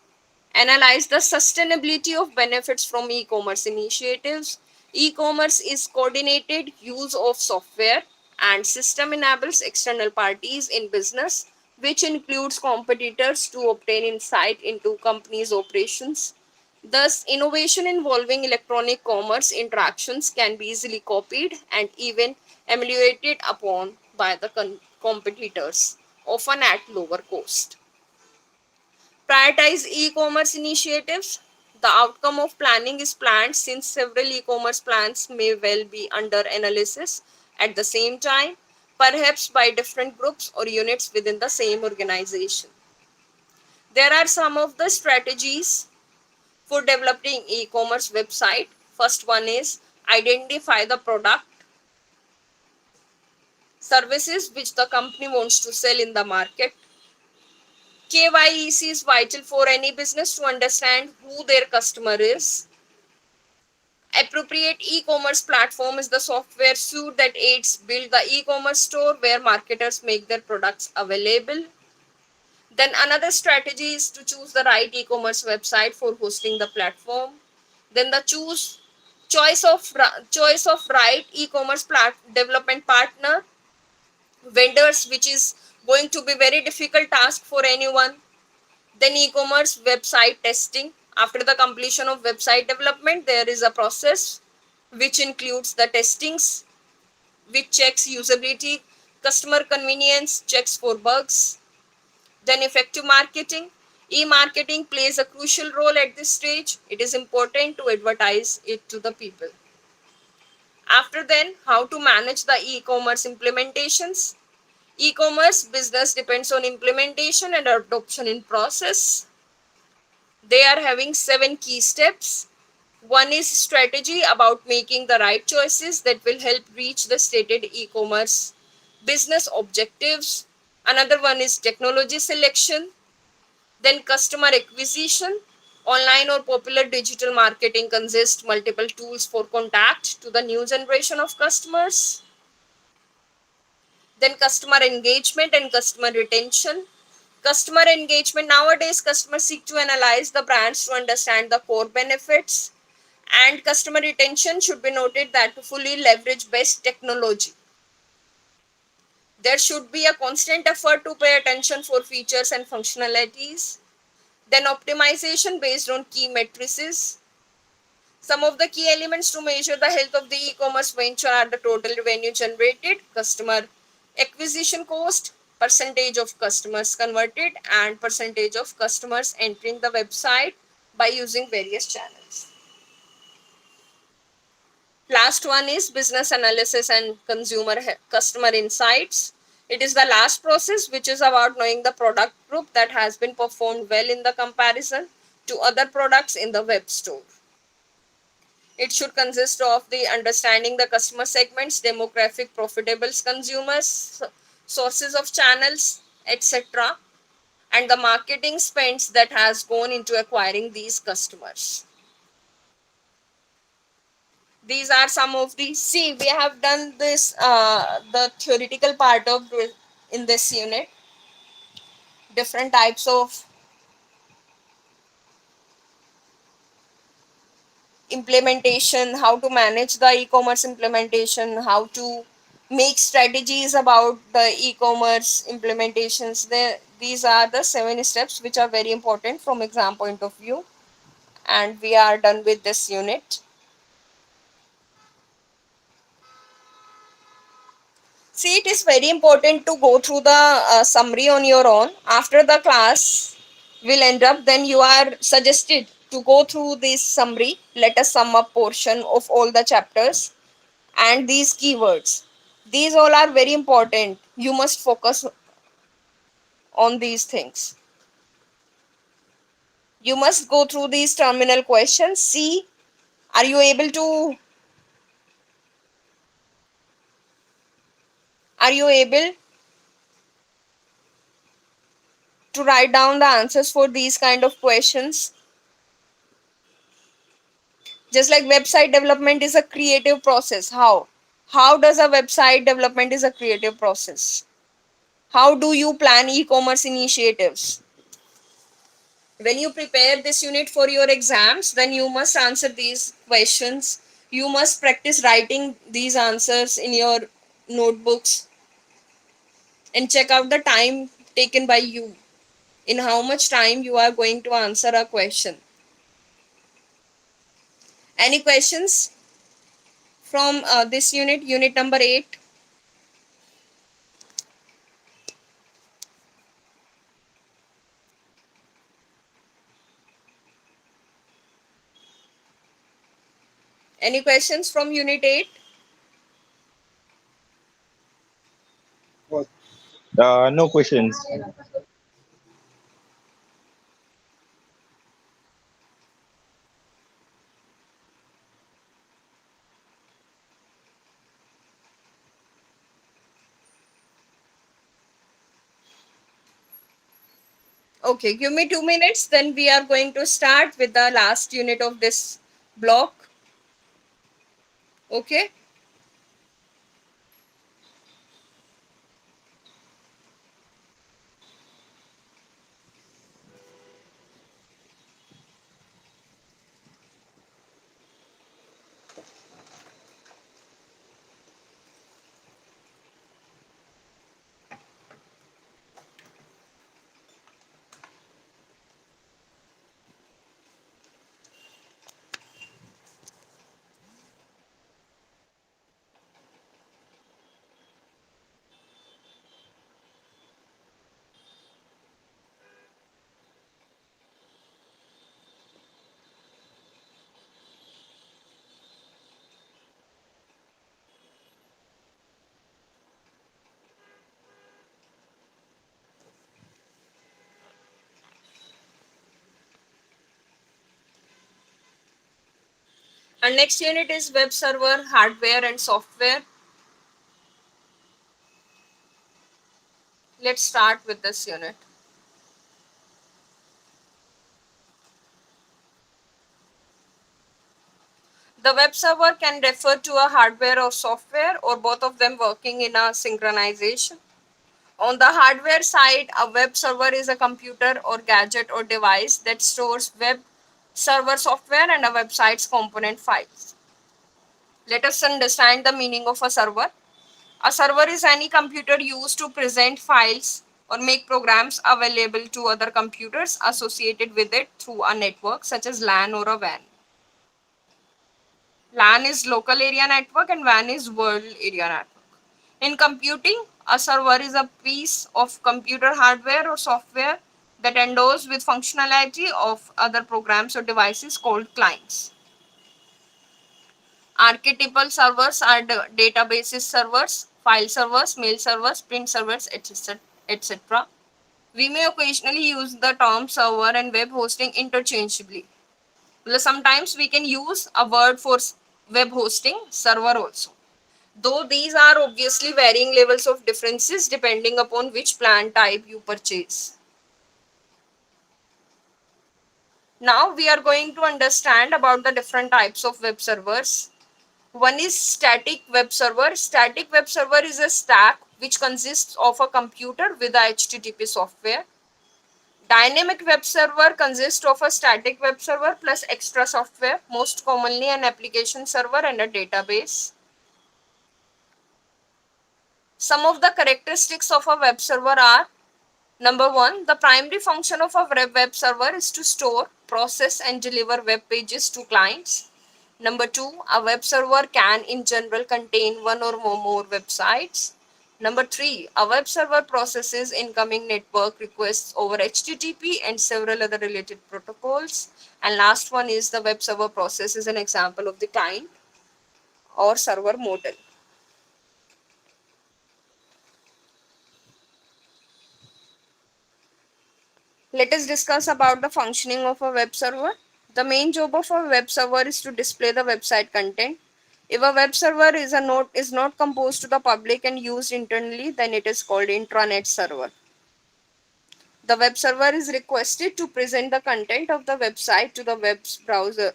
Speaker 1: Analyze the sustainability of benefits from e-commerce initiatives. E-commerce is coordinated use of software and system enables external parties in business, which includes competitors, to obtain insight into companies' operations. Thus, innovation involving electronic commerce interactions can be easily copied and even emulated upon by the competitors, often at lower cost. Prioritize e-commerce initiatives. The outcome of planning is planned since several e-commerce plans may well be under analysis at the same time, perhaps by different groups or units within the same organization. There are some of the strategies for developing e-commerce website. First one is identify the product, services which the company wants to sell in the market. KYEC is vital for any business to understand who their customer is. Appropriate e-commerce platform is the software suite that aids build the e-commerce store where marketers make their products available. Then another strategy is to choose the right e-commerce website for hosting the platform. Then the choice of right e-commerce development partner, vendors, which is going to be very difficult task for anyone. Then e-commerce website testing. After the completion of website development, there is a process which includes the testings, which checks usability, customer convenience, checks for bugs. Then effective marketing. E-marketing plays a crucial role at this stage. It is important to advertise it to the people. After then, how to manage the e-commerce implementations. E-commerce business depends on implementation and adoption in process. They are having 7 key steps. One is strategy, about making the right choices that will help reach the stated e-commerce business objectives. Another one is technology selection. Then customer acquisition. Online or popular digital marketing consists multiple tools for contact to the new generation of customers. Then customer engagement and customer retention. Customer engagement, nowadays customers seek to analyze the brands to understand the core benefits. And customer retention should be noted that to fully leverage best technology, there should be a constant effort to pay attention for features and functionalities. Then optimization based on key matrices. Some of the key elements to measure the health of the e-commerce venture are the total revenue generated, customer acquisition cost, percentage of customers converted, and percentage of customers entering the website by using various channels. Last one is business analysis and customer insights. It is the last process, which is about knowing the product group that has been performed well in the comparison to other products in the web store. It should consist of the understanding the customer segments, demographic, profitables, consumers, sources of channels, etc., and the marketing spends that has gone into acquiring these customers. These are some of the, see, we have done this the theoretical part of in this unit, different types of implementation, how to manage the e-commerce implementation, how to make strategies about the e-commerce implementations. These are the 7 steps which are very important from exam point of view, and we are done with this unit. See, it is very important to go through the summary on your own. After the class will end up, then you are suggested to go through this summary. Let us sum up portion of all the chapters and these keywords. These all are very important. You must focus on these things. You must go through these terminal questions. See, are you able to, are you able to write down the answers for these kind of questions? Just like website development is a creative process. How does a website development is a creative process? How do you plan e-commerce initiatives? When you prepare this unit for your exams, then you must answer these questions. You must practice writing these answers in your notebooks and check out the time taken by you, in how much time you are going to answer a question. Any questions from this unit, unit number 8? Any questions from unit 8?
Speaker 3: No questions.
Speaker 1: Okay, give me 2 minutes, then we are going to start with the last unit of this block. Okay. Our next unit is web server, hardware and software. Let's start with this unit. The web server can refer to a hardware or software or both of them working in a synchronization. On the hardware side, a web server is a computer or gadget or device that stores web server software and a website's component files. Let us understand the meaning of a server. A server is any computer used to present files or make programs available to other computers associated with it through a network such as LAN or a WAN. LAN is local area network and WAN is world area network. In computing, a server is a piece of computer hardware or software that endows with functionality of other programs or devices called clients. Archetypal servers are the databases servers, file servers, mail servers, print servers, etc. etc. We may occasionally use the term server and web hosting interchangeably. Sometimes we can use a word for web hosting, server also. Though these are obviously varying levels of differences depending upon which plan type you purchase. Now we are going to understand about the different types of web servers. One is static web server. Static web server is a stack which consists of a computer with a HTTP software. Dynamic web server consists of a static web server plus extra software, most commonly an application server and a database. Some of the characteristics of a web server are: number one, the primary function of a web server is to store, process, and deliver web pages to clients. Number two, a web server can in general contain one or more websites. Number three, a web server processes incoming network requests over HTTP and several other related protocols. And last one is the web server process is an example of the client or server model. Let us discuss about the functioning of a web server. The main job of a web server is to display the website content. If a web server is not composed to the public and used internally, then it is called intranet server. The web server is requested to present the content of the website to the web's browser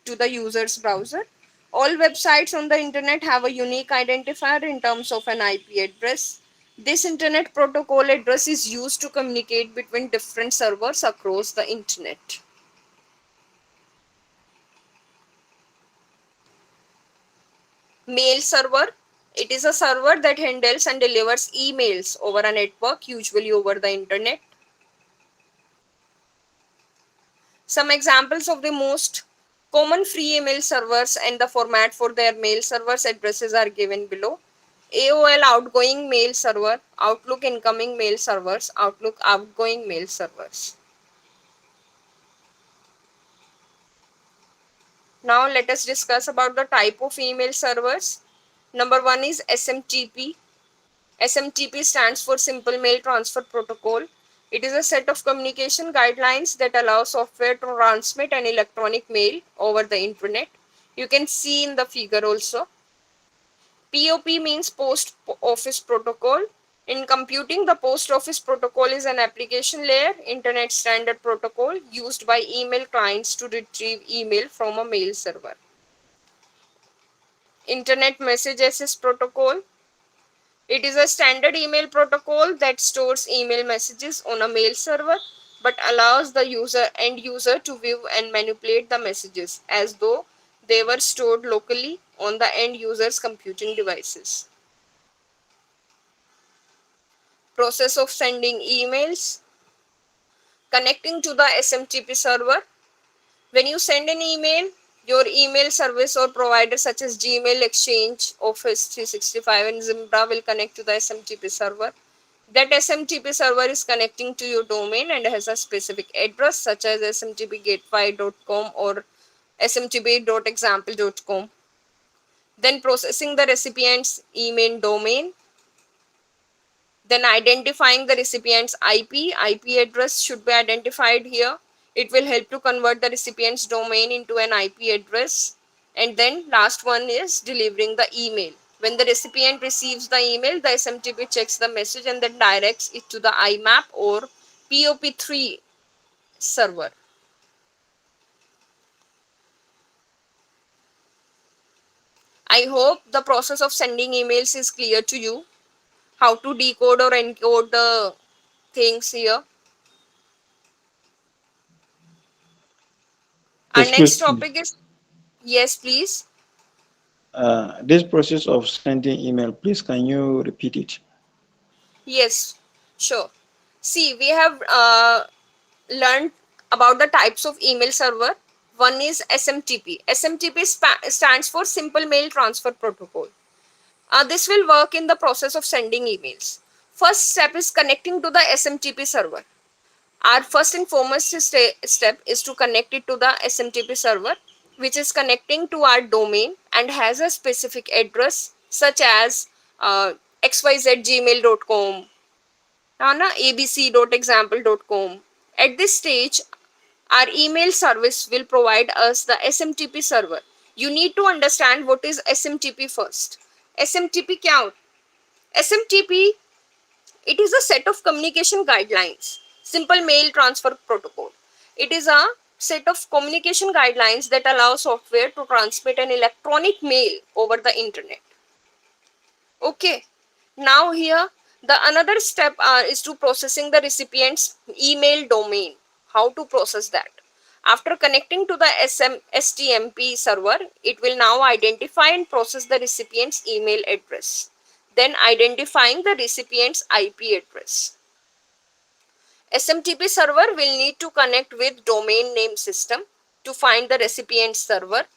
Speaker 1: to the user's browser. All websites on the internet have a unique identifier in terms of an IP address. This internet protocol address is used to communicate between different servers across the internet. Mail server. It is a server that handles and delivers emails over a network, usually over the internet. Some examples of the most common free email servers and the format for their mail servers addresses are given below. AOL outgoing mail server, Outlook incoming mail servers, Outlook outgoing mail servers. Now let us discuss about the type of email servers. Number one is SMTP. SMTP stands for Simple Mail Transfer Protocol. It is a set of communication guidelines that allow software to transmit an electronic mail over the internet. You can see in the figure also. POP means Post Office Protocol. In computing, the Post Office Protocol is an application layer, internet standard protocol used by email clients to retrieve email from a mail server. Internet Message Access Protocol. It is a standard email protocol that stores email messages on a mail server but allows the end user to view and manipulate the messages as though they were stored locally on the end user's computing devices. Process of sending emails. Connecting to the SMTP server. When you send an email, your email service or provider such as Gmail, Exchange, Office 365 and Zimbra will connect to the SMTP server. That SMTP server is connecting to your domain and has a specific address such as smtpgateway.com or smtp.example.com. Then processing the recipient's email domain. Then identifying the recipient's IP address should be identified here. It will help to convert the recipient's domain into an IP address. And then last one is delivering the email. When the recipient receives the email, the SMTP checks the message and then directs it to the IMAP or POP3 server. I hope the process of sending emails is clear to you. How to decode or encode the things here. Our next
Speaker 4: Excuse me.
Speaker 1: topic is, yes, please.
Speaker 4: This process of sending email, please can you repeat it?
Speaker 1: Yes, sure. See, we have learned about the types of email server. One is SMTP. SMTP stands for Simple Mail Transfer Protocol. This will work in the process of sending emails. First step is connecting to the SMTP server. Our first and foremost step is to connect it to the SMTP server, which is connecting to our domain and has a specific address such as xyzgmail.com, abc.example.com. At this stage, our email service will provide us the SMTP server. You need to understand what is SMTP first. SMTP क्या होता है? SMTP, it is a set of communication guidelines, simple mail transfer protocol. It is a set of communication guidelines that allow software to transmit an electronic mail over the internet. Okay, now here the another step is to processing the recipient's email domain. How to process that? After connecting to the STMP server, it will now identify and process the recipient's email address, then identifying the recipient's IP address. SMTP server will need to connect with domain name system to find the recipient server.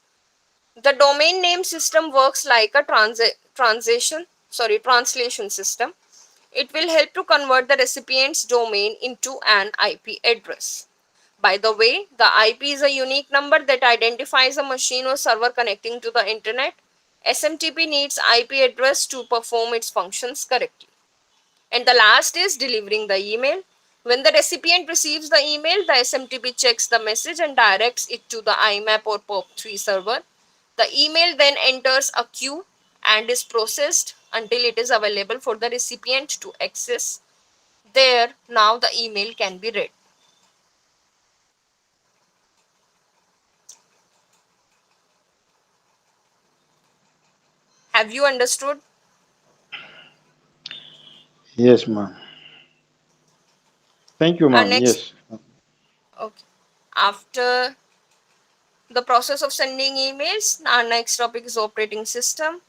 Speaker 1: The domain name system works like a translation system. It will help to convert the recipient's domain into an IP address. By the way, the IP is a unique number that identifies a machine or server connecting to the internet. SMTP needs IP address to perform its functions correctly. And the last is delivering the email. When the recipient receives the email, the SMTP checks the message and directs it to the IMAP or POP3 server. The email then enters a queue and is processed until it is available for the recipient to access. There, now the email can be read. Have you understood?
Speaker 4: Yes, ma'am. Thank you,
Speaker 1: Our
Speaker 4: ma'am.
Speaker 1: next,
Speaker 4: Yes.
Speaker 1: okay. After the process of sending emails, our next topic is operating system.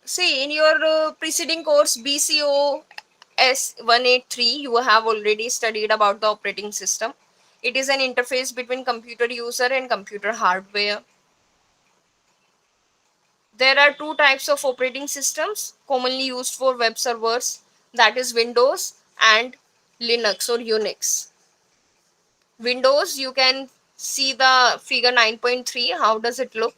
Speaker 1: See, in your preceding course BCOS183, you have already studied about the operating system. It is an interface between computer user and computer hardware. There are two types of operating systems commonly used for web servers, that is Windows and Linux or Unix. Windows, you can see the figure 9.3. How does it look?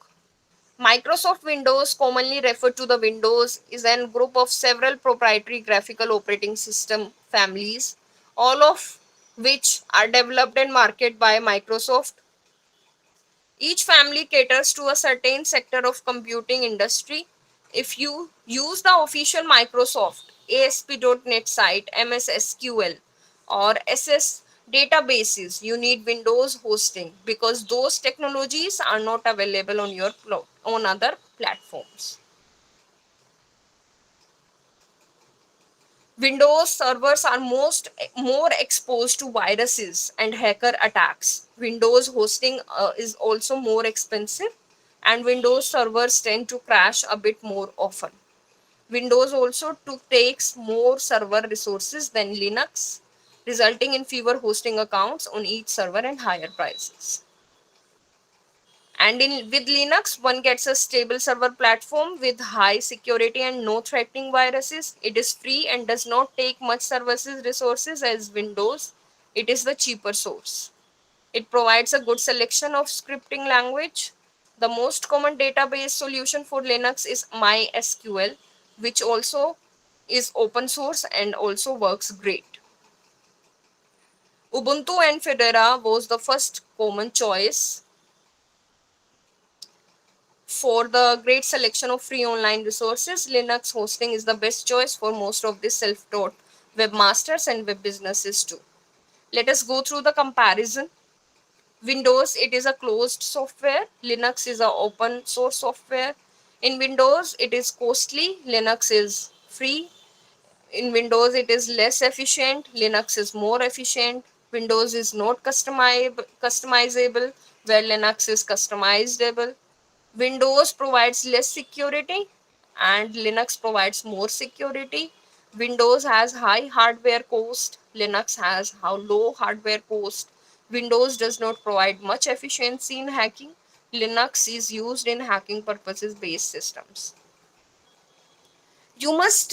Speaker 1: Microsoft Windows, commonly referred to the Windows, is a group of several proprietary graphical operating system families, all of which are developed and marketed by Microsoft. Each family caters to a certain sector of computing industry. If you use the official Microsoft ASP.NET site, MS SQL, or SS databases, you need Windows hosting because those technologies are not available on your on other platforms. Windows servers are more exposed to viruses and hacker attacks. Windows hosting is also more expensive, and Windows servers tend to crash a bit more often. Windows also takes more server resources than Linux, resulting in fewer hosting accounts on each server and higher prices. And with Linux, one gets a stable server platform with high security and no threatening viruses. It is free and does not take much services resources as Windows. It is the cheaper source. It provides a good selection of scripting language. The most common database solution for Linux is MySQL, which also is open source and also works great. Ubuntu and Fedora was the first common choice for the great selection of free online resources. Linux hosting is the best choice for most of the self-taught webmasters and web businesses too. Let us go through the comparison. Windows, it is a closed software. Linux is a open source software. In Windows, it is costly. Linux is free. In Windows, it is less efficient. Linux is more efficient. Windows is not customizable, where Linux is customizable. Windows provides less security and Linux provides more security. Windows has high hardware cost, Linux has how low hardware cost. Windows does not provide much efficiency in hacking. Linux is used in hacking purposes based systems. You must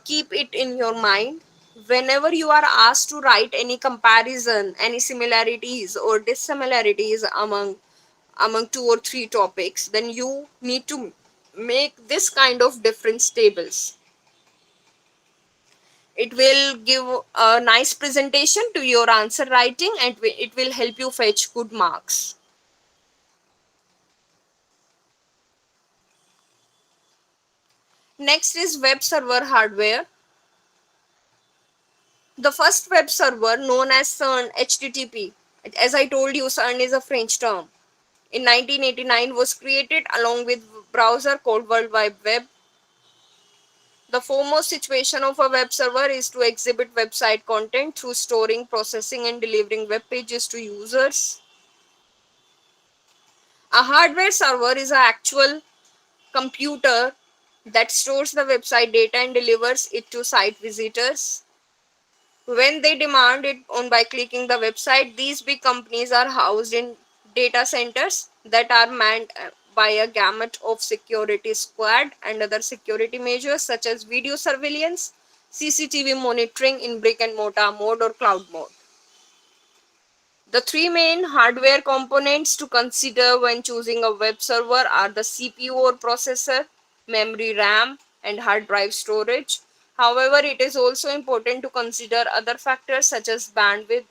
Speaker 1: keep it in your mind whenever you are asked to write any comparison, any similarities or dissimilarities among two or three topics, then you need to make this kind of difference tables. It will give a nice presentation to your answer writing and it will help you fetch good marks. Next is web server hardware. The first web server, known as CERN HTTP, as I told you, CERN is a French term, in 1989 was created along with browser called World Wide Web. The foremost situation of a web server is to exhibit website content through storing, processing, and delivering web pages to users. A hardware server is an actual computer that stores the website data and delivers it to site visitors. When they demand it on by clicking the website, these big companies are housed in data centers that are manned by a gamut of security squad and other security measures such as video surveillance, CCTV monitoring in brick and mortar mode or cloud mode. The three main hardware components to consider when choosing a web server are the CPU or processor, memory RAM, and hard drive storage. However, it is also important to consider other factors such as bandwidth,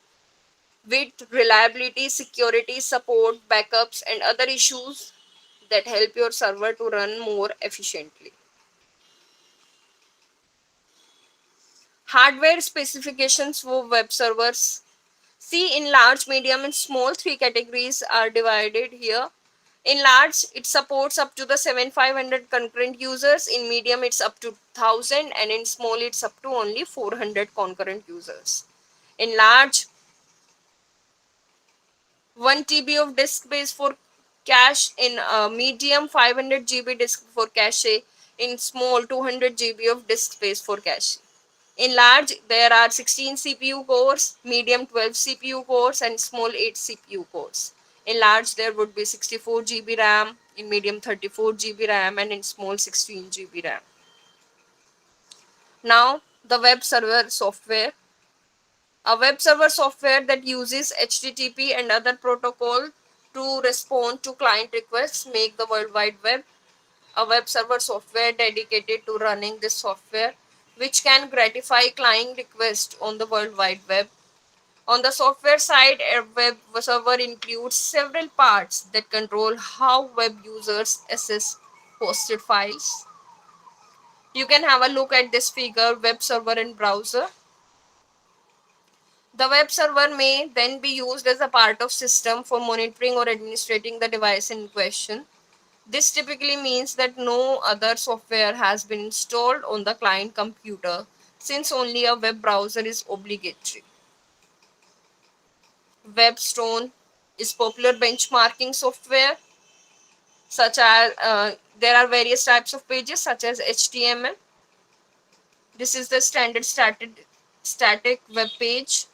Speaker 1: width, reliability, security, support, backups, and other issues that help your server to run more efficiently. Hardware specifications for web servers. See, in large, medium, and small, three categories are divided here. In large, it supports up to the 7500 concurrent users. In medium, it's up to 1000, and in small, it's up to only 400 concurrent users. In large, 1 TB of disk space for cache. In medium, 500 GB disk for cache. In small, 200 GB of disk space for cache. In large, there are 16 CPU cores, medium 12 CPU cores, and small 8 CPU cores. In large, there would be 64 GB RAM, in medium 34 GB RAM, and in small 16 GB RAM. Now, the web server software. A web server software that uses HTTP and other protocol to respond to client requests make the World Wide Web. A web server software dedicated to running this software, which can gratify client requests on the World Wide Web. On the software side, a web server includes several parts that control how web users access hosted files. You can have a look at this figure, web server and browser. The web server may then be used as a part of system for monitoring or administrating the device in question. This typically means that no other software has been installed on the client computer since only a web browser is obligatory. Webstone is popular benchmarking software such as there are various types of pages such as HTML. This is the standard static web page.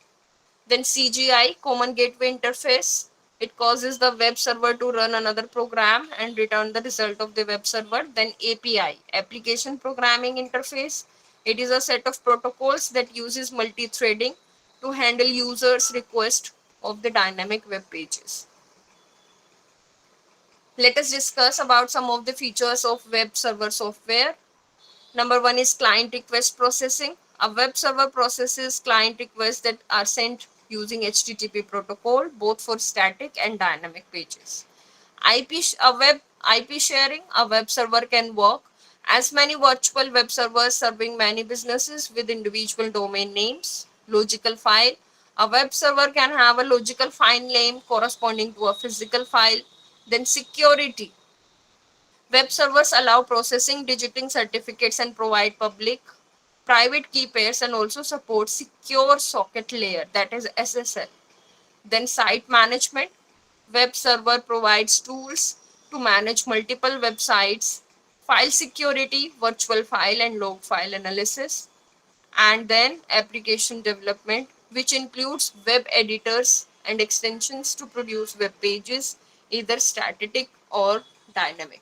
Speaker 1: Then CGI, Common Gateway Interface. It causes the web server to run another program and return the result of the web server. Then API, Application Programming Interface. It is a set of protocols that uses multi-threading to handle users' request of the dynamic web pages. Let us discuss about some of the features of web server software. Number one is client request processing. A web server processes client requests that are sent using HTTP protocol, both for static and dynamic pages. IP sharing, a web server can work as many virtual web servers serving many businesses with individual domain names. Logical file, a web server can have a logical file name corresponding to a physical file. Then security, web servers allow processing, digiting certificates and provide public private key pairs and also support secure socket layer, that is SSL. Then site management, web server provides tools to manage multiple websites, file security, virtual file and log file analysis, and then application development, which includes web editors and extensions to produce web pages, either static or dynamic.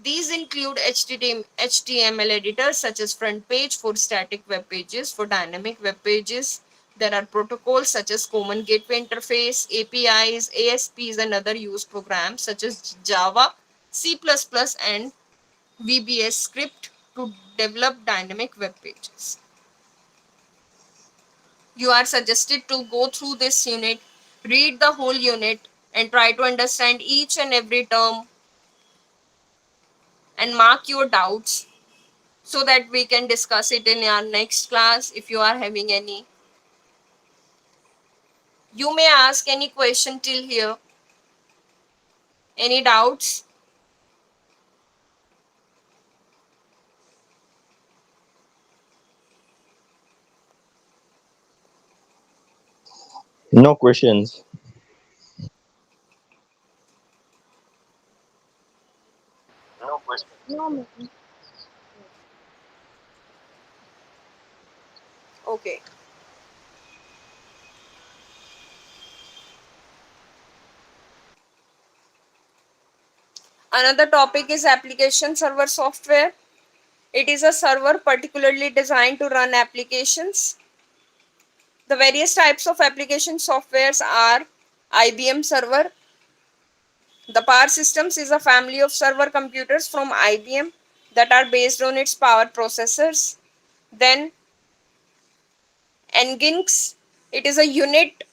Speaker 1: These include HTML editors such as front page for static web pages. For dynamic web pages, there are protocols such as Common Gateway Interface, APIs, ASPs, and other used programs such as Java, C++, and VBS script to develop dynamic web pages. You are suggested to go through this unit, read the whole unit, and try to understand each and every term and mark your doubts so that we can discuss it in our next class if you are having any. You may ask any question till here. Any doubts?
Speaker 3: No questions.
Speaker 5: No, ma'am.
Speaker 1: Okay. Another topic is application server software. It is a server particularly designed to run applications. The various types of application softwares are IBM server. The Power Systems is a family of server computers from IBM that are based on its power processors. Then Nginx, it is a unit,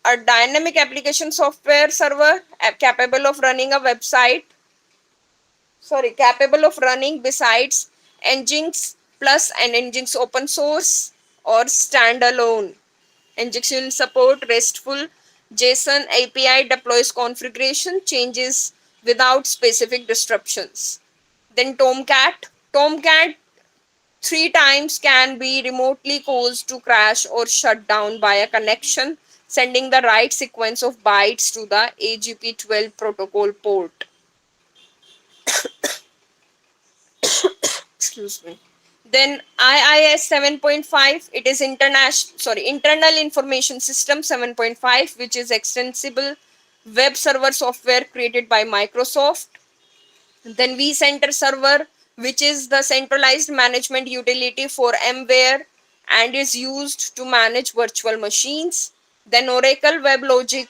Speaker 1: a dynamic application software server capable of running a website, capable of running besides Nginx Plus and Nginx open source or standalone. Nginx will support RESTful JSON API, deploys configuration changes without specific disruptions. Then Tomcat 3 times can be remotely caused to crash or shut down by a connection, sending the right sequence of bytes to the AGP12 protocol port. Excuse me. Then IIS 7.5, it is internal information system 7.5, which is extensible web server software created by Microsoft. Then vCenter server, which is the centralized management utility for VMware and is used to manage virtual machines. Then Oracle WebLogic,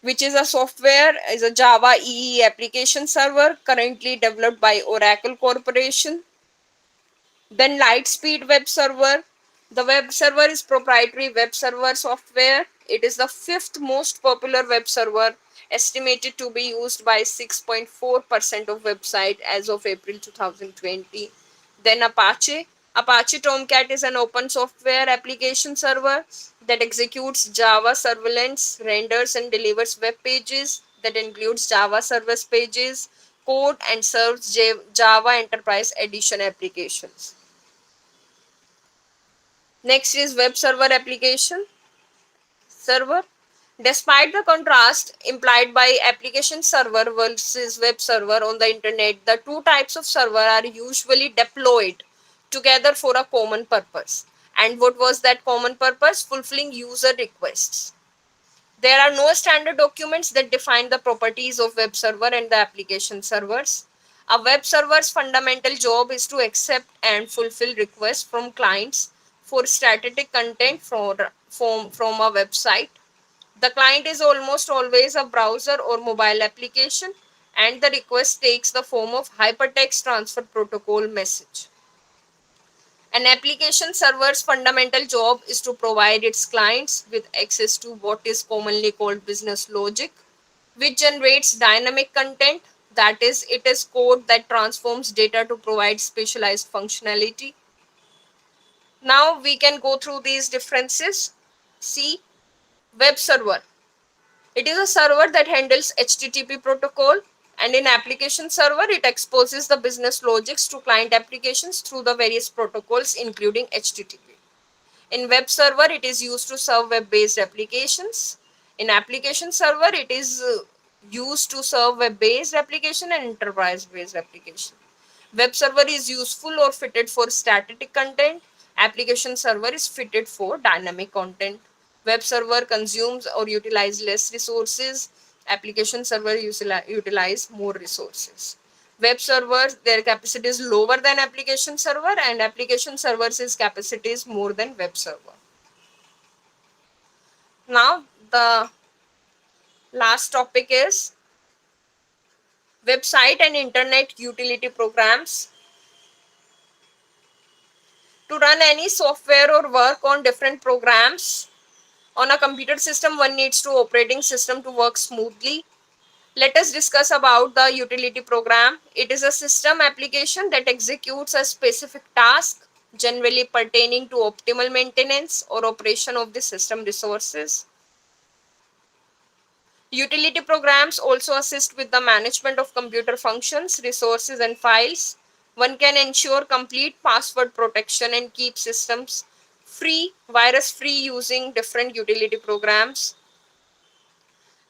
Speaker 1: which is a software, is a Java EE application server currently developed by Oracle Corporation. Then Lightspeed web server. The web server is proprietary web server software. It is the fifth most popular web server, estimated to be used by 6.4% of website as of April 2020. Then Apache. Apache Tomcat is an open software application server that executes Java surveillance, renders and delivers web pages that includes Java service pages, code and serves Java Enterprise Edition applications. Next is web server application server. Despite the contrast implied by application server versus web server on the internet, the two types of server are usually deployed together for a common purpose. And what was that common purpose? Fulfilling user requests. There are no standard documents that define the properties of web server and the application servers. A web server's fundamental job is to accept and fulfill requests from clients for static content from a website. The client is almost always a browser or mobile application, and the request takes the form of hypertext transfer protocol message. An application server's fundamental job is to provide its clients with access to what is commonly called business logic, which generates dynamic content. That is, it is code that transforms data to provide specialized functionality. Now we can go through these differences. See, web server. It is a server that handles HTTP protocol, and in application server, it exposes the business logics to client applications through the various protocols, including HTTP. In web server, it is used to serve web-based applications. In application server, it is used to serve web-based application and enterprise-based application. Web server is useful or fitted for static content. Application server is fitted for dynamic content. Web server consumes or utilize less resources. Application server utilize more resources. Web servers, their capacity is lower than application server, and application servers' capacity is more than web server. Now, the last topic is website and internet utility programs. To run any software or work on different programs on a computer system, one needs to operating system to work smoothly. Let us discuss about the utility program. It is a system application that executes a specific task, generally pertaining to optimal maintenance or operation of the system resources. Utility programs also assist with the management of computer functions, resources, and files. One can ensure complete password protection and keep systems free, virus free using different utility programs.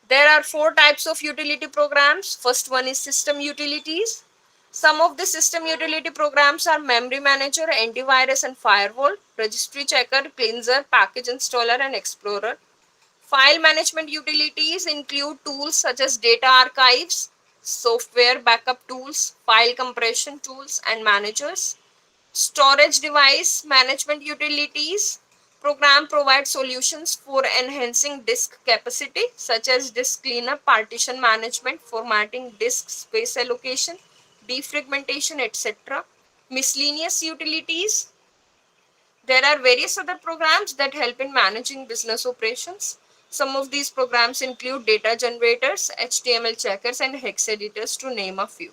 Speaker 1: There are four types of utility programs. First one is system utilities. Some of the system utility programs are memory manager, antivirus and firewall, registry checker, cleanser, package installer, and explorer. File management utilities include tools such as data archives, software backup tools, file compression tools, and managers. Storage device management utilities program provides solutions for enhancing disk capacity, such as disk cleanup, partition management, formatting, disk space allocation, defragmentation, etc. Miscellaneous utilities, there are various other programs that help in managing business operations. Some of these programs include data generators, HTML checkers, and hex editors, to name a few.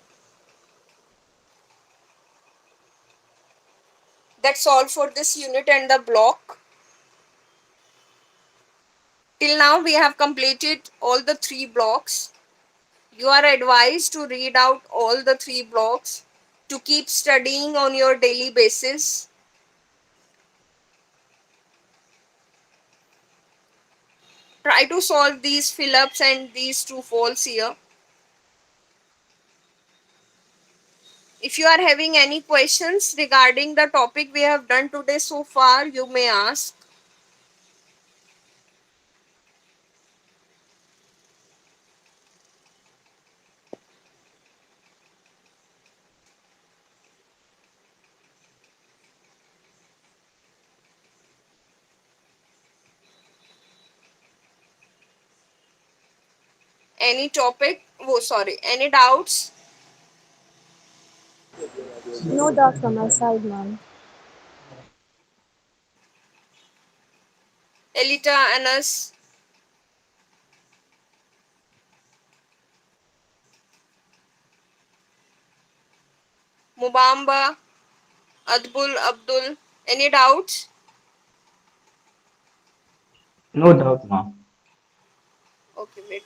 Speaker 1: That's all for this unit and the block. Till now, we have completed all the three blocks. You are advised to read out all the three blocks to keep studying on your daily basis. Try to solve these fill ups and these true false here. If you are having any questions regarding the topic we have done today so far, you may ask. Any topic? Oh, sorry. Any doubts?
Speaker 5: No doubt from my side, ma'am.
Speaker 1: Elita, Anas, Mubamba, Adbul, Abdul. Any doubts?
Speaker 6: No doubt, ma'am.
Speaker 1: Okay, wait.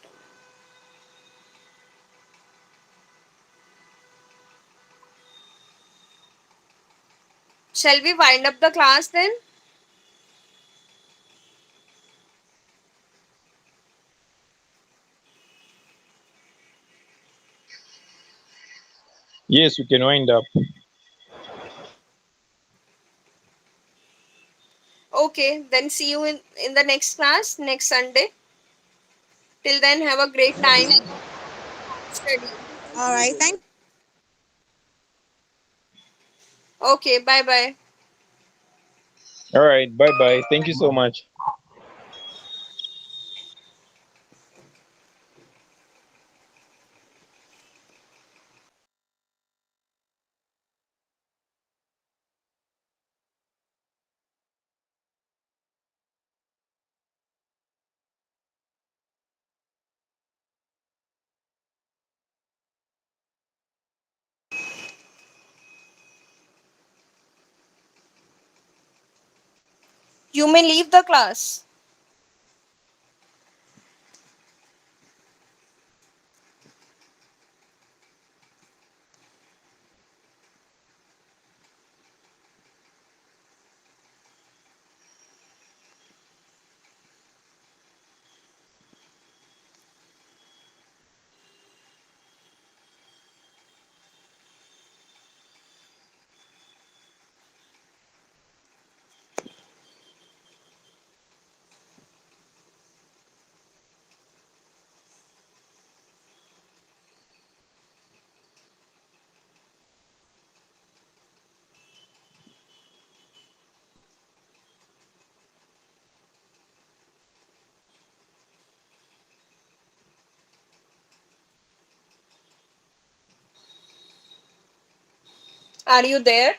Speaker 1: Shall we wind up the class then?
Speaker 3: Yes, we can wind up.
Speaker 1: Okay, then see you in the next class next Sunday. Till then, have a great time. Study.
Speaker 5: All right. Thank
Speaker 1: Okay, bye bye.
Speaker 3: All right, bye bye. Thank you so much.
Speaker 1: You may leave the class. Are you there?